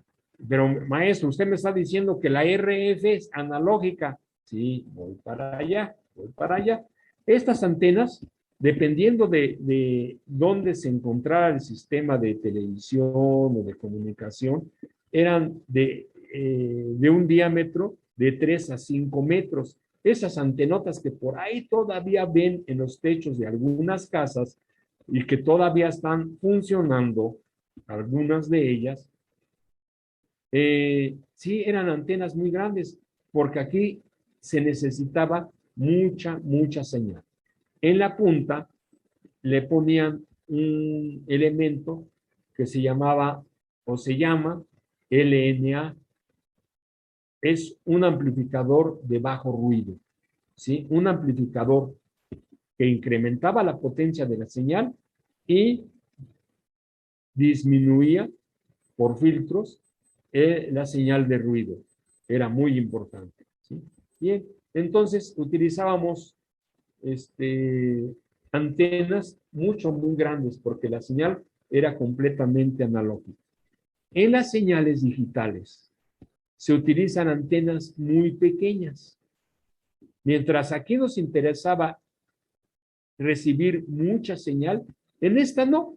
Pero, maestro, usted me está diciendo que la RF es analógica. Sí, voy para allá, voy para allá. Estas antenas, dependiendo de dónde se encontrara el sistema de televisión o de comunicación, eran de un diámetro de 3 a 5 metros. Esas antenotas que por ahí todavía ven en los techos de algunas casas y que todavía están funcionando, algunas de ellas, sí eran antenas muy grandes, porque aquí se necesitaba mucha señal. En la punta le ponían un elemento que se llamaba o se llama LNA. Es un amplificador de bajo ruido, ¿sí? Un amplificador que incrementaba la potencia de la señal y disminuía por filtros la señal de ruido. Era muy importante, ¿sí? Bien, entonces utilizábamos antenas muy grandes porque la señal era completamente analógica. En las señales digitales se utilizan antenas muy pequeñas. Mientras aquí nos interesaba recibir mucha señal, en esta no.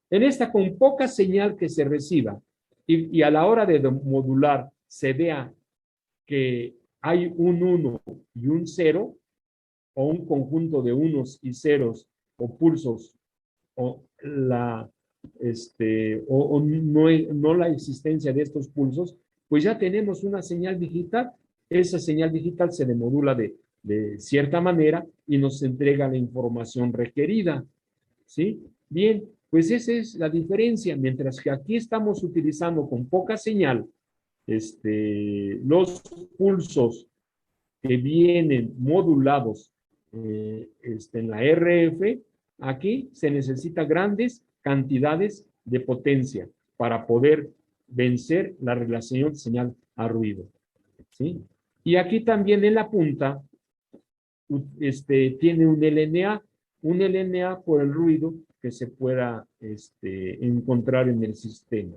En esta, con poca señal que se reciba y a la hora de modular se vea que hay un 1 y un 0, o un conjunto de unos y ceros o pulsos, o no la existencia de estos pulsos, pues ya tenemos una señal digital. Esa señal digital se demodula de cierta manera y nos entrega la información requerida. ¿Sí? Bien, pues esa es la diferencia. Mientras que aquí estamos utilizando con poca señal los pulsos que vienen modulados en la RF, aquí se necesita grandes cantidades de potencia para poder vencer la relación señal a ruido. ¿Sí? Y aquí también en la punta tiene un LNA por el ruido que se pueda encontrar en el sistema.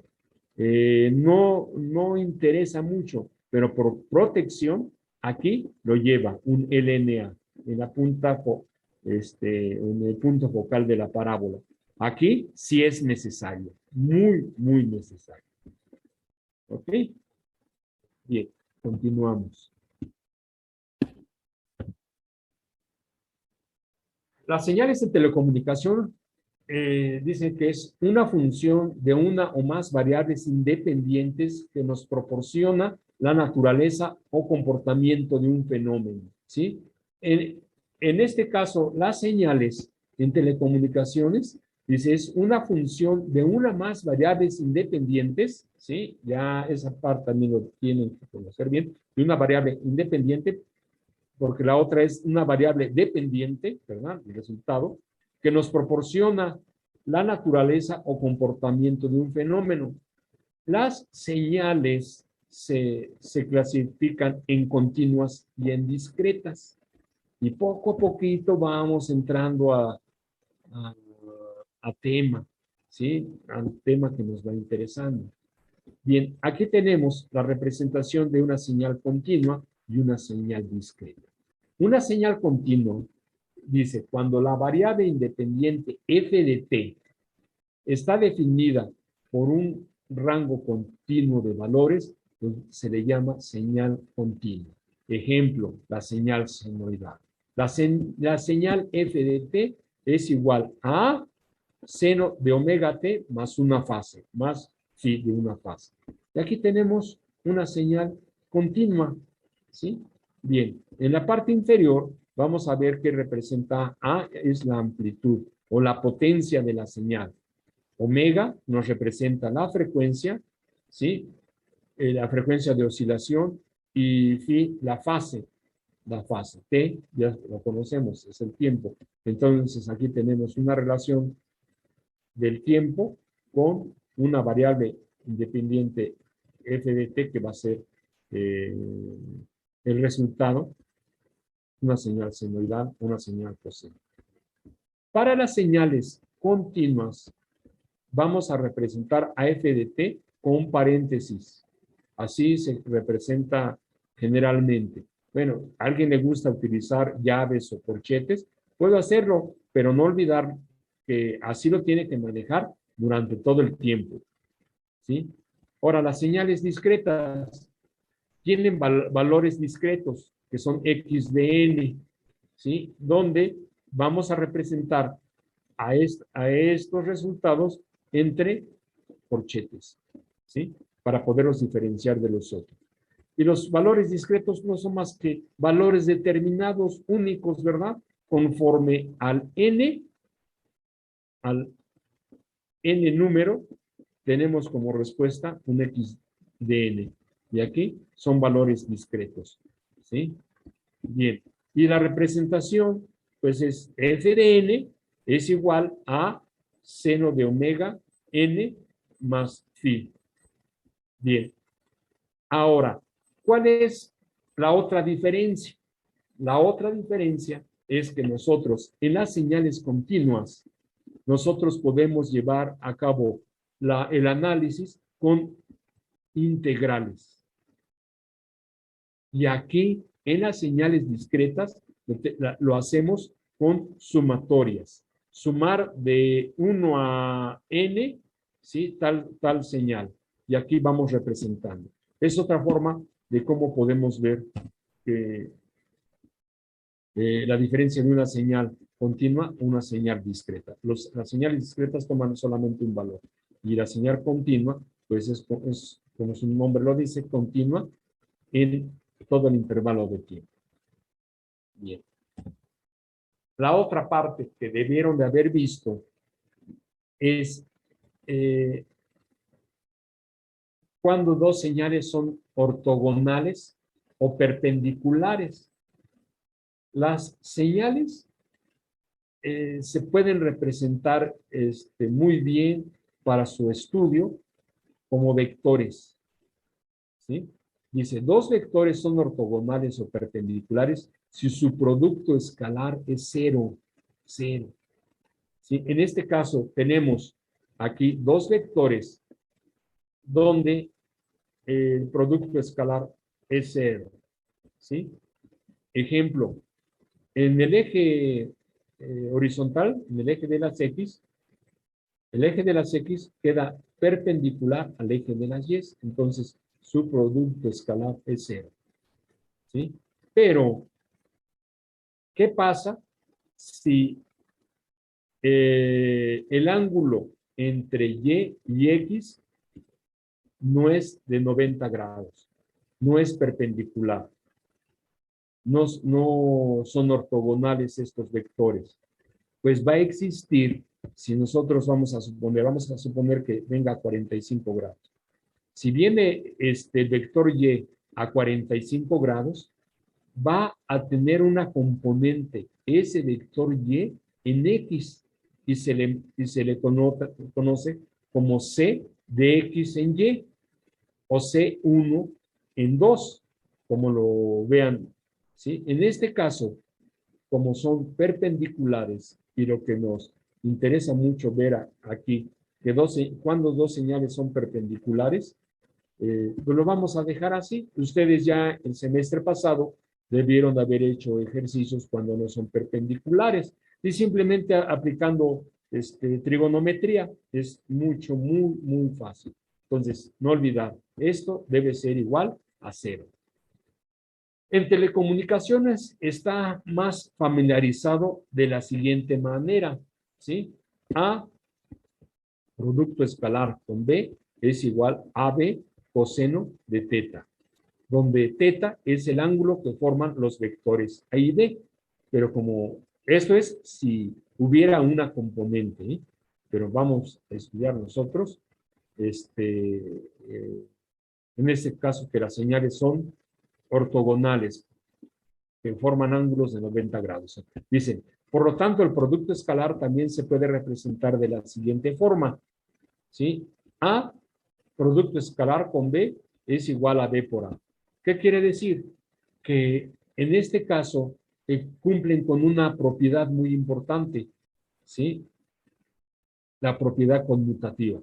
No interesa mucho, pero por protección, aquí lo lleva un LNA en la punta, en el punto focal de la parábola. Aquí sí es necesario, muy necesario. ¿Ok? Bien, continuamos. Las señales de telecomunicación dice que es una función de una o más variables independientes que nos proporciona la naturaleza o comportamiento de un fenómeno, ¿sí? En este caso, las señales en telecomunicaciones, dice, es una función de una más variables independientes, ¿sí? Ya esa parte también lo tienen que conocer bien, de una variable independiente, porque la otra es una variable dependiente, ¿verdad? El resultado, que nos proporciona la naturaleza o comportamiento de un fenómeno. Las señales se clasifican en continuas y en discretas. Y poco a poquito vamos entrando a tema, ¿sí? Al tema que nos va interesando. Bien, aquí tenemos la representación de una señal continua y una señal discreta. Una señal continua dice, cuando la variable independiente f de t está definida por un rango continuo de valores, pues se le llama señal continua. Ejemplo, la señal senoidal. La señal f de t es igual a seno de omega t más una fase, más phi de una fase. Y aquí tenemos una señal continua, ¿sí? Bien, en la parte inferior vamos a ver que representa A es la amplitud o la potencia de la señal. Omega nos representa la frecuencia, ¿sí? La frecuencia de oscilación y phi la fase. La fase T, ya lo conocemos, es el tiempo. Entonces aquí tenemos una relación del tiempo con una variable independiente f de t que va a ser eh, el resultado, una señal senoidal, una señal coseno. Para las señales continuas, vamos a representar a f de t con un paréntesis. Así se representa generalmente. Bueno, a alguien le gusta utilizar llaves o corchetes, puedo hacerlo, pero no olvidar que así lo tiene que manejar durante todo el tiempo, ¿sí? Ahora, las señales discretas tienen valores discretos, que son x de n, ¿sí? Donde vamos a representar a estos resultados entre corchetes, ¿sí? Para poderlos diferenciar de los otros. Y los valores discretos no son más que valores determinados, únicos, ¿verdad? Conforme al n número, tenemos como respuesta un x de n. Y aquí son valores discretos, ¿sí? Bien. Y la representación, pues es f de n es igual a seno de omega n más phi. Bien. Ahora, ¿cuál es la otra diferencia? La otra diferencia es que nosotros en las señales continuas, nosotros podemos llevar a cabo el análisis con integrales. Y aquí en las señales discretas lo hacemos con sumatorias. Sumar de 1 a n, ¿sí? Tal señal. Y aquí vamos representando. Es otra forma de cómo podemos ver la diferencia de una señal continua a una señal discreta. Las señales discretas toman solamente un valor. Y la señal continua, pues es como su nombre lo dice, continua en todo el intervalo de tiempo. Bien. La otra parte que debieron de haber visto es cuando dos señales son ortogonales o perpendiculares. Las señales se pueden representar muy bien para su estudio como vectores, ¿sí? Dice, dos vectores son ortogonales o perpendiculares si su producto escalar es cero, cero. ¿Sí? En este caso tenemos aquí dos vectores donde el producto escalar es cero, ¿sí? Ejemplo, en el eje horizontal, en el eje de las X, el eje de las X queda perpendicular al eje de las Y, entonces su producto escalar es cero, ¿sí? Pero, ¿qué pasa si el ángulo entre Y y X no es de 90 grados, no es perpendicular, no son ortogonales estos vectores. Pues va a existir, si nosotros vamos a suponer que venga a 45 grados. Si viene el vector Y a 45 grados, va a tener una componente, ese vector Y, en X, y se le conoce como C de X en Y, o C1 en 2, como lo vean, ¿sí? En este caso, como son perpendiculares, y lo que nos interesa mucho ver aquí, que cuando dos señales son perpendiculares, pues lo vamos a dejar así. Ustedes ya el semestre pasado debieron haber hecho ejercicios cuando no son perpendiculares, y simplemente aplicando trigonometría es muy fácil. Entonces, no olvidar, esto debe ser igual a 0. En telecomunicaciones está más familiarizado de la siguiente manera, ¿sí? A, producto escalar con B, es igual a B coseno de teta, donde teta es el ángulo que forman los vectores A y B, pero como esto es si hubiera una componente, ¿eh? Pero vamos a estudiar nosotros, en este caso que las señales son ortogonales, que forman ángulos de 90 grados. Dicen, por lo tanto, el producto escalar también se puede representar de la siguiente forma, ¿sí? A, producto escalar con B, es igual a B por A. ¿Qué quiere decir? Que en este caso cumplen con una propiedad muy importante, ¿sí? La propiedad conmutativa.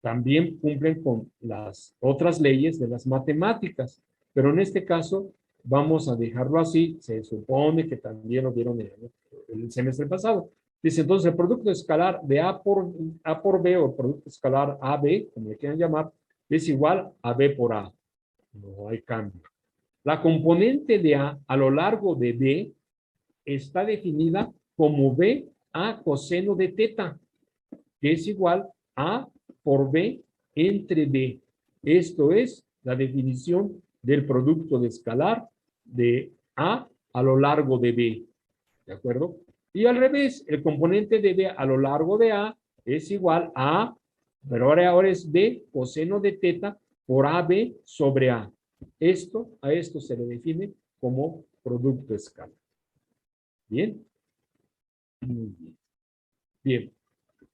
También cumplen con las otras leyes de las matemáticas, pero en este caso vamos a dejarlo así. Se supone que también lo vieron el semestre pasado. Dice, entonces, el producto escalar de A por B, o el producto escalar AB, como le quieran llamar, es igual a B por A. No hay cambio. La componente de A lo largo de B está definida como B a coseno de teta, que es igual a por B entre B. Esto es la definición del producto de escalar de A lo largo de B. ¿De acuerdo? Y al revés, el componente de B a lo largo de A es igual a, pero ahora es B coseno de teta por AB sobre A. A esto se le define como producto escalar. ¿Bien? Muy bien. Bien.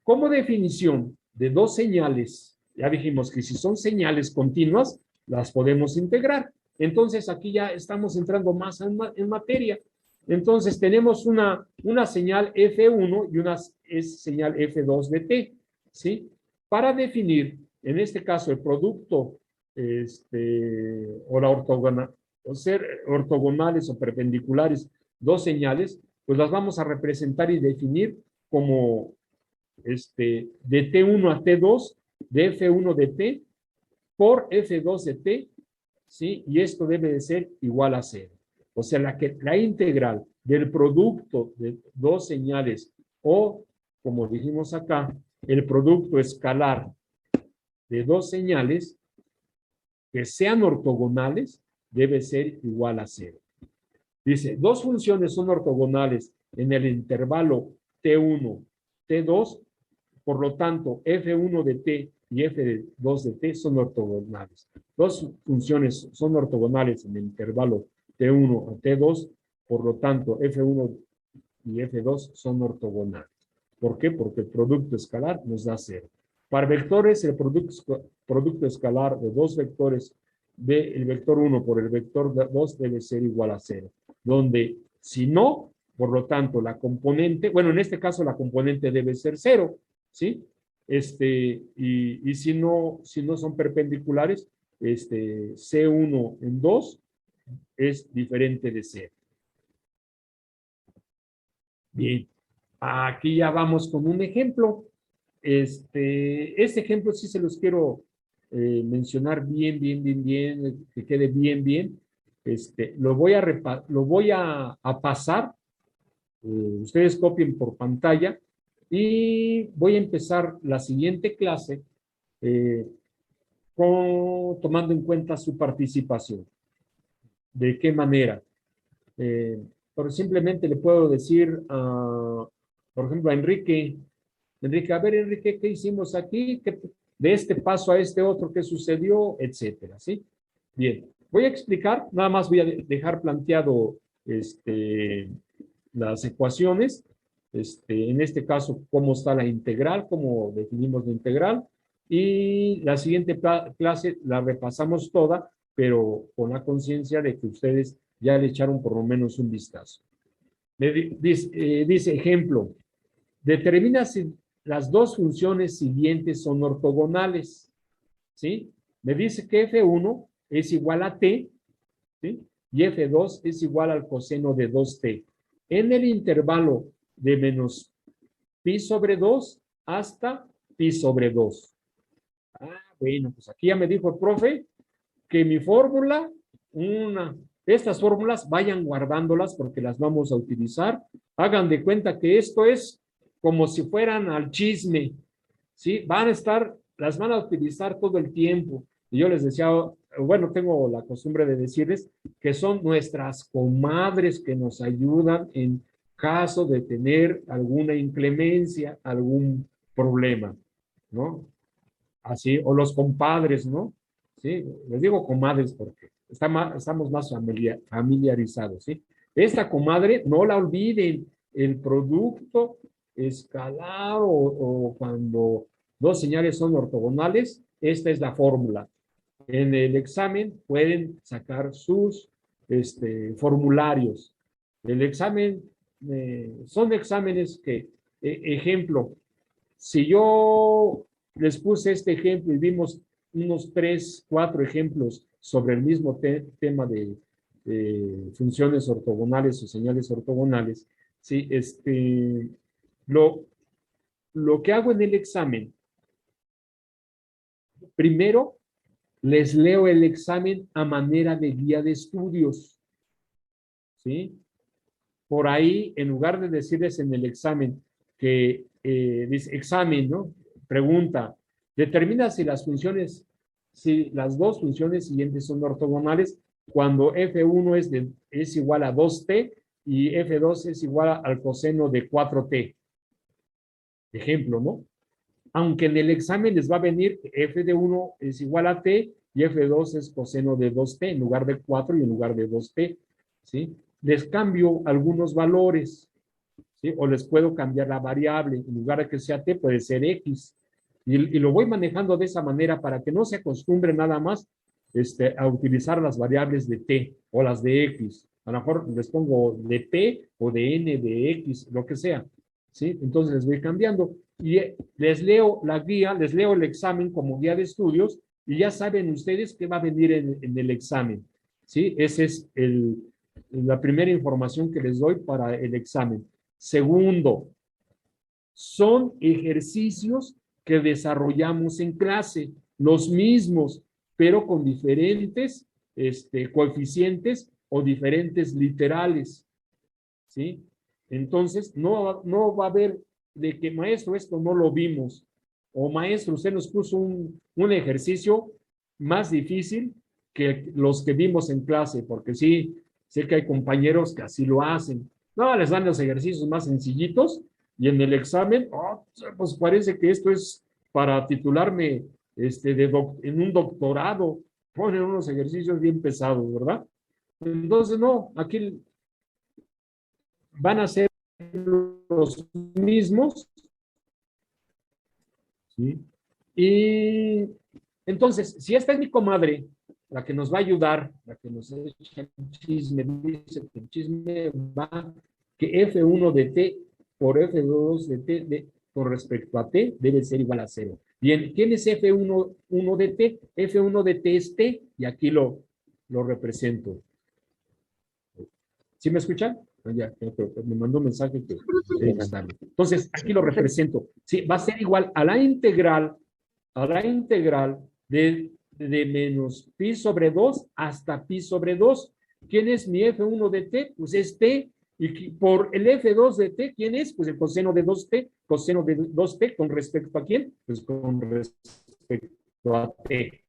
Como definición de dos señales, ya dijimos que si son señales continuas, las podemos integrar. Entonces, aquí ya estamos entrando más en materia. Entonces, tenemos una señal F1 y una señal F2 de T, ¿sí? Para definir, en este caso, el producto o la ortogonal, o ser ortogonales o perpendiculares, dos señales, pues las vamos a representar y definir como de T1 a T2, de F1 de T por F2 de T, ¿sí? Y esto debe de ser igual a 0. O sea, la integral del producto de dos señales, o, como dijimos acá, el producto escalar de dos señales que sean ortogonales, debe ser igual a 0. Dice, dos funciones son ortogonales en el intervalo T1, T2, por lo tanto, F1 de T y F2 de T son ortogonales. Dos funciones son ortogonales en el intervalo T1 a T2, por lo tanto, F1 y F2 son ortogonales. ¿Por qué? Porque el producto escalar nos da 0. Para vectores, el producto escalar de dos vectores, el vector 1 por el vector 2 debe ser igual a 0. Donde, si no, por lo tanto, la componente, bueno, en este caso la componente debe ser 0, ¿sí? Y si no son perpendiculares, C1 en 2 es diferente de 0. Bien, aquí ya vamos con un ejemplo. Este ejemplo sí se los quiero mencionar bien, que quede bien. Lo voy a pasar, ustedes copien por pantalla y voy a empezar la siguiente clase tomando en cuenta su participación. ¿De qué manera? Pero simplemente le puedo decir, por ejemplo, a Enrique, a ver, Enrique, ¿qué hicimos aquí? De este paso a este otro, ¿qué sucedió? Etcétera, ¿sí? Bien, voy a explicar, nada más voy a dejar planteado las ecuaciones, en este caso, cómo está la integral, cómo definimos la integral, y la siguiente clase la repasamos toda, pero con la conciencia de que ustedes ya le echaron por lo menos un vistazo. Dice ejemplo, determina si las dos funciones siguientes son ortogonales, ¿sí? Me dice que F1 es igual a T, ¿sí? Y F2 es igual al coseno de 2T. En el intervalo de menos pi sobre 2 hasta pi sobre 2. Bueno, pues aquí ya me dijo el profe que mi fórmula, estas fórmulas vayan guardándolas porque las vamos a utilizar. Hagan de cuenta que esto es como si fueran al chisme, ¿sí? Las van a utilizar todo el tiempo. Y yo les decía, bueno, tengo la costumbre de decirles que son nuestras comadres que nos ayudan en caso de tener alguna inclemencia, algún problema, ¿no? Así, o los compadres, ¿no? Sí, les digo comadres porque estamos más familiarizados, ¿sí? Esta comadre, no la olviden, el producto escalar o cuando dos señales son ortogonales, esta es la fórmula. En el examen pueden sacar sus formularios. El examen, son exámenes que, ejemplo, si yo les puse este ejemplo y vimos unos 3, 4 ejemplos sobre el mismo tema de funciones ortogonales o señales ortogonales, ¿sí? Lo que hago en el examen, primero les leo el examen a manera de guía de estudios, ¿sí? Por ahí, en lugar de decirles en el examen que dice examen, ¿no? Pregunta, determina si las dos funciones siguientes son ortogonales cuando F1 es igual a 2T y F2 es igual al coseno de 4T. Ejemplo, ¿no? Aunque en el examen les va a venir F de 1 es igual a T y F2 es coseno de 2T en lugar de 4 y en lugar de 2T, ¿sí? Les cambio algunos valores, ¿sí? O les puedo cambiar la variable, en lugar de que sea T puede ser X, y lo voy manejando de esa manera para que no se acostumbre nada más a utilizar las variables de T o las de X. A lo mejor les pongo de P o de N, de X, lo que sea, ¿sí? Entonces les voy cambiando y les leo la guía, les leo el examen como guía de estudios y ya saben ustedes qué va a venir en el examen, ¿sí? Esa es la primera información que les doy para el examen. Segundo, son ejercicios que desarrollamos en clase, los mismos, pero con diferentes coeficientes o diferentes literales, ¿sí? Entonces, no va a haber de que, maestro, esto no lo vimos, o maestro, usted nos puso un ejercicio más difícil que los que vimos en clase, porque sí, sé que hay compañeros que así lo hacen. No, les dan los ejercicios más sencillitos y en el examen, pues parece que esto es para titularme en un doctorado. Ponen unos ejercicios bien pesados, ¿verdad? Entonces, no, aquí van a ser los mismos, ¿sí? Y entonces, si esta es mi comadre, la que nos va a ayudar, la que nos echa el chisme, dice que el chisme va, que F1 de T por F2 de T con respecto a T debe ser igual a 0. Bien, ¿quién es F1 de T? F1 de T es T y aquí lo represento. ¿Sí me escuchan? Ya, me mandó un mensaje que entonces, aquí lo represento. Sí, va a ser igual a la integral de menos pi sobre 2 hasta pi sobre 2. ¿Quién es mi F1 de T? Pues es T Y por el F2 de t, ¿quién es? Pues el coseno de 2t. ¿Coseno de 2t con respecto a quién? Pues con respecto a t.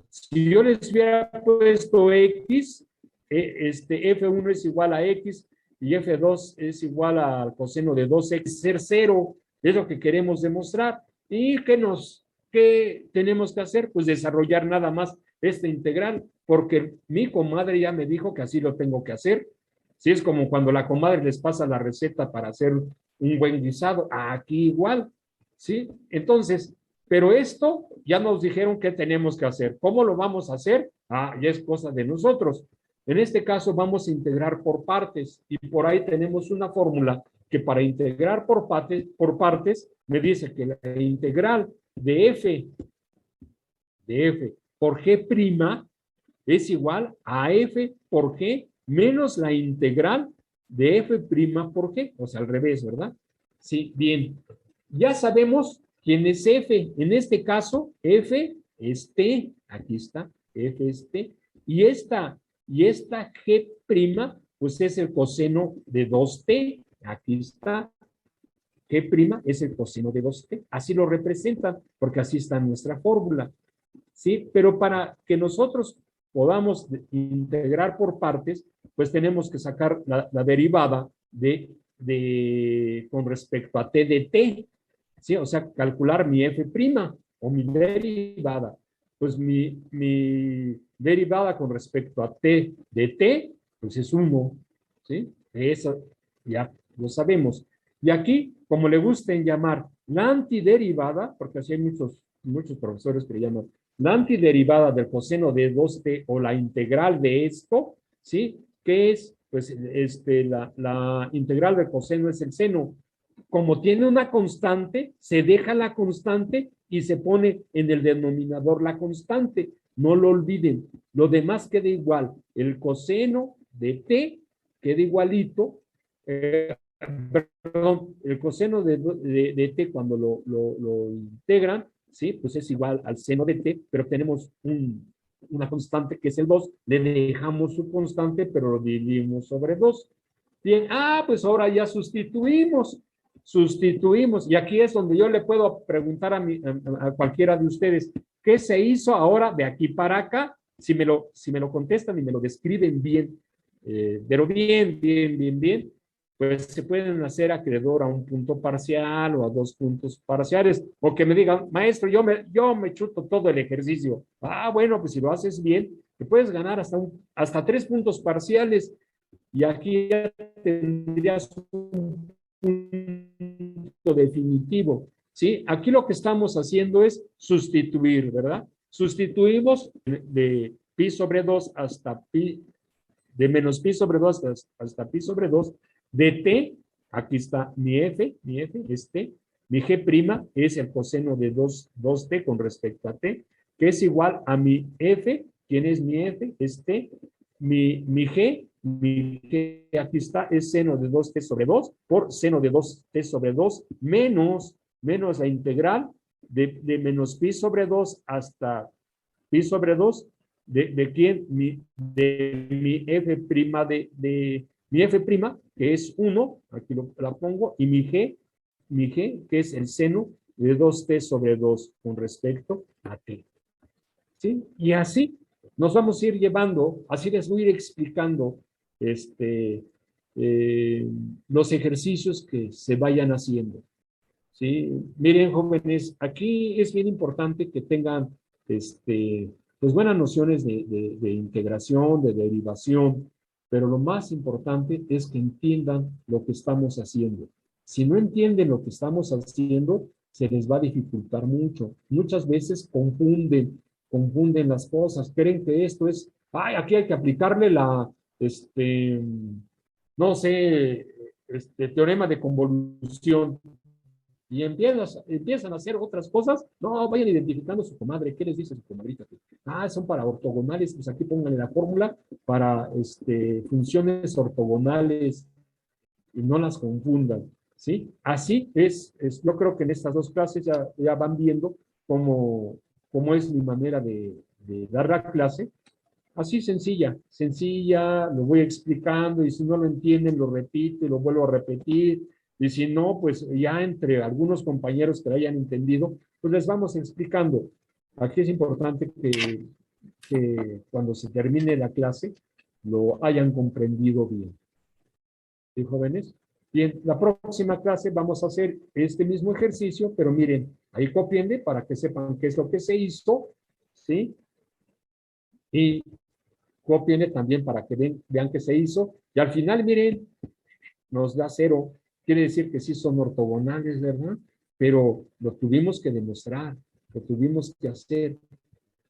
Si yo les hubiera puesto x, F1 es igual a x y F2 es igual al coseno de 2x, ser 0, es lo que queremos demostrar. ¿Y qué tenemos que hacer? Pues desarrollar nada más esta integral, porque mi comadre ya me dijo que así lo tengo que hacer. Si es como cuando la comadre les pasa la receta para hacer un buen guisado, aquí igual, ¿sí? Entonces, pero esto ya nos dijeron qué tenemos que hacer. ¿Cómo lo vamos a hacer? Ya es cosa de nosotros. En este caso vamos a integrar por partes y por ahí tenemos una fórmula que para integrar por partes me dice que la integral de f por g' es igual a f por g menos la integral de f' por g, o sea, al revés, ¿verdad? Sí, bien. Ya sabemos quién es f. En este caso, f es t. Aquí está, f es t. Y esta g', pues es el coseno de 2t. Aquí está. G' es el coseno de 2t. Así lo representan, porque así está nuestra fórmula. ¿Sí? Pero para que nosotros podamos integrar por partes, pues tenemos que sacar la derivada con respecto a t de t, ¿sí? O sea, calcular mi f' o mi derivada. Pues mi derivada con respecto a t de t, pues es 1, ¿sí? Eso ya lo sabemos. Y aquí, como le gusten llamar la antiderivada, porque así hay muchos profesores que le llaman la antiderivada del coseno de 2t o la integral de esto, ¿sí? ¿Qué es? Pues la integral del coseno es el seno. Como tiene una constante, se deja la constante y se pone en el denominador la constante. No lo olviden. Lo demás queda igual. El coseno de t queda igualito. Perdón, el coseno de t cuando lo integran, ¿sí? Pues es igual al seno de t, pero tenemos una constante que es el 2, le dejamos su constante, pero lo dividimos sobre 2. Bien, pues ahora ya sustituimos, y aquí es donde yo le puedo preguntar a cualquiera de ustedes, ¿qué se hizo ahora de aquí para acá? Si me lo contestan y me lo describen bien, pero bien, pues se pueden hacer acreedor a un punto parcial o a 2 puntos parciales, o que me digan, maestro, yo me chuto todo el ejercicio. Bueno, pues si lo haces bien, te puedes ganar hasta 3 puntos parciales, y aquí ya tendrías un punto definitivo, ¿sí? Aquí lo que estamos haciendo es sustituir, ¿verdad? Sustituimos de pi sobre 2 hasta pi, de menos pi sobre 2 hasta pi sobre 2, de t, aquí está mi f es t, mi g' es el coseno de 2t con respecto a t, que es igual a mi f. ¿Quién es mi f? Es t. Mi g aquí está, es seno de 2t sobre 2 por seno de 2t sobre 2 menos la integral de menos pi sobre 2 hasta pi sobre 2 de quién, de mi f' mi f', que es 1, aquí la pongo, y mi g, que es el seno de 2t sobre 2 con respecto a t. ¿Sí? Y así nos vamos a ir llevando, así les voy a ir explicando los ejercicios que se vayan haciendo. ¿Sí? Miren, jóvenes, aquí es bien importante que tengan pues buenas nociones de integración, de derivación, pero lo más importante es que entiendan lo que estamos haciendo. Si no entienden lo que estamos haciendo, se les va a dificultar mucho. Muchas veces confunden las cosas, creen que esto es, aquí hay que aplicarle no sé, teorema de convolución, y empiezan a hacer otras cosas. No, vayan identificando a su comadre. ¿Qué les dice su comadrita? Son para ortogonales, pues aquí pónganle la fórmula para funciones ortogonales y no las confundan, ¿sí? Así yo creo que en estas 2 clases ya van viendo cómo es mi manera de dar la clase, Así sencilla, lo voy explicando y si no lo entienden, lo repito y lo vuelvo a repetir. Y si no, pues ya entre algunos compañeros que lo hayan entendido, pues les vamos explicando. Aquí es importante que cuando se termine la clase lo hayan comprendido bien. ¿Sí, jóvenes? Bien, la próxima clase vamos a hacer este mismo ejercicio, pero miren, ahí copienle para que sepan qué es lo que se hizo, ¿sí? Y copienle también para que vean que se hizo. Y al final, miren, nos da 0. Quiere decir que sí son ortogonales, ¿verdad? Pero lo tuvimos que demostrar, lo tuvimos que hacer.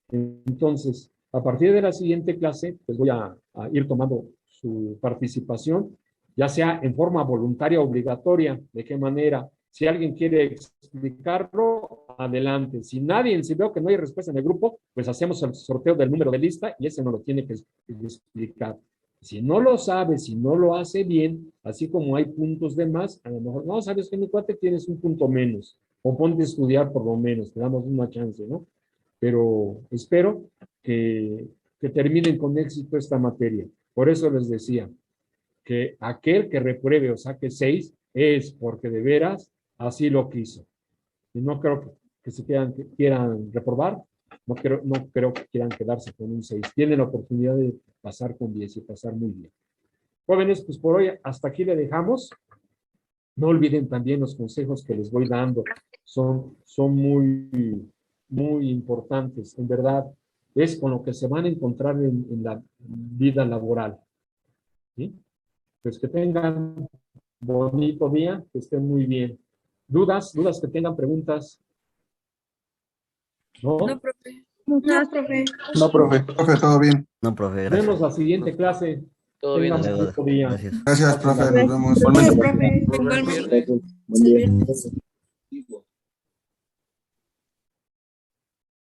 Entonces, a partir de la siguiente clase, pues voy a ir tomando su participación, ya sea en forma voluntaria o obligatoria. ¿De qué manera? Si alguien quiere explicarlo, adelante. Si veo que no hay respuesta en el grupo, pues hacemos el sorteo del número de lista y ese no lo tiene que explicar. Si no lo sabe, si no lo hace bien, así como hay puntos de más, a lo mejor, no, sabes que mi cuate tienes un punto menos, o ponte a estudiar por lo menos, te damos una chance, ¿no? Pero espero que terminen con éxito esta materia. Por eso les decía que aquel que repruebe o saque 6 es porque de veras así lo quiso. Y no creo que se quieran reprobar, no creo que quieran quedarse con un 6. Tienen la oportunidad de pasar con 10 y pasar muy bien. Jóvenes, pues por hoy hasta aquí le dejamos. No olviden también los consejos que les voy dando. Son muy importantes. En verdad, es con lo que se van a encontrar en la vida laboral. ¿Sí? Pues que tengan bonito día, que estén muy bien. ¿Dudas que tengan, preguntas? ¿No? No, profe. No, profe. No, profe. Profe, todo bien. No, profe, Nos gracias. vemos la siguiente clase. Todo bien. Tengan bonito día. Gracias. Gracias, profe. Nos vemos. Profe, igualmente. Buen día.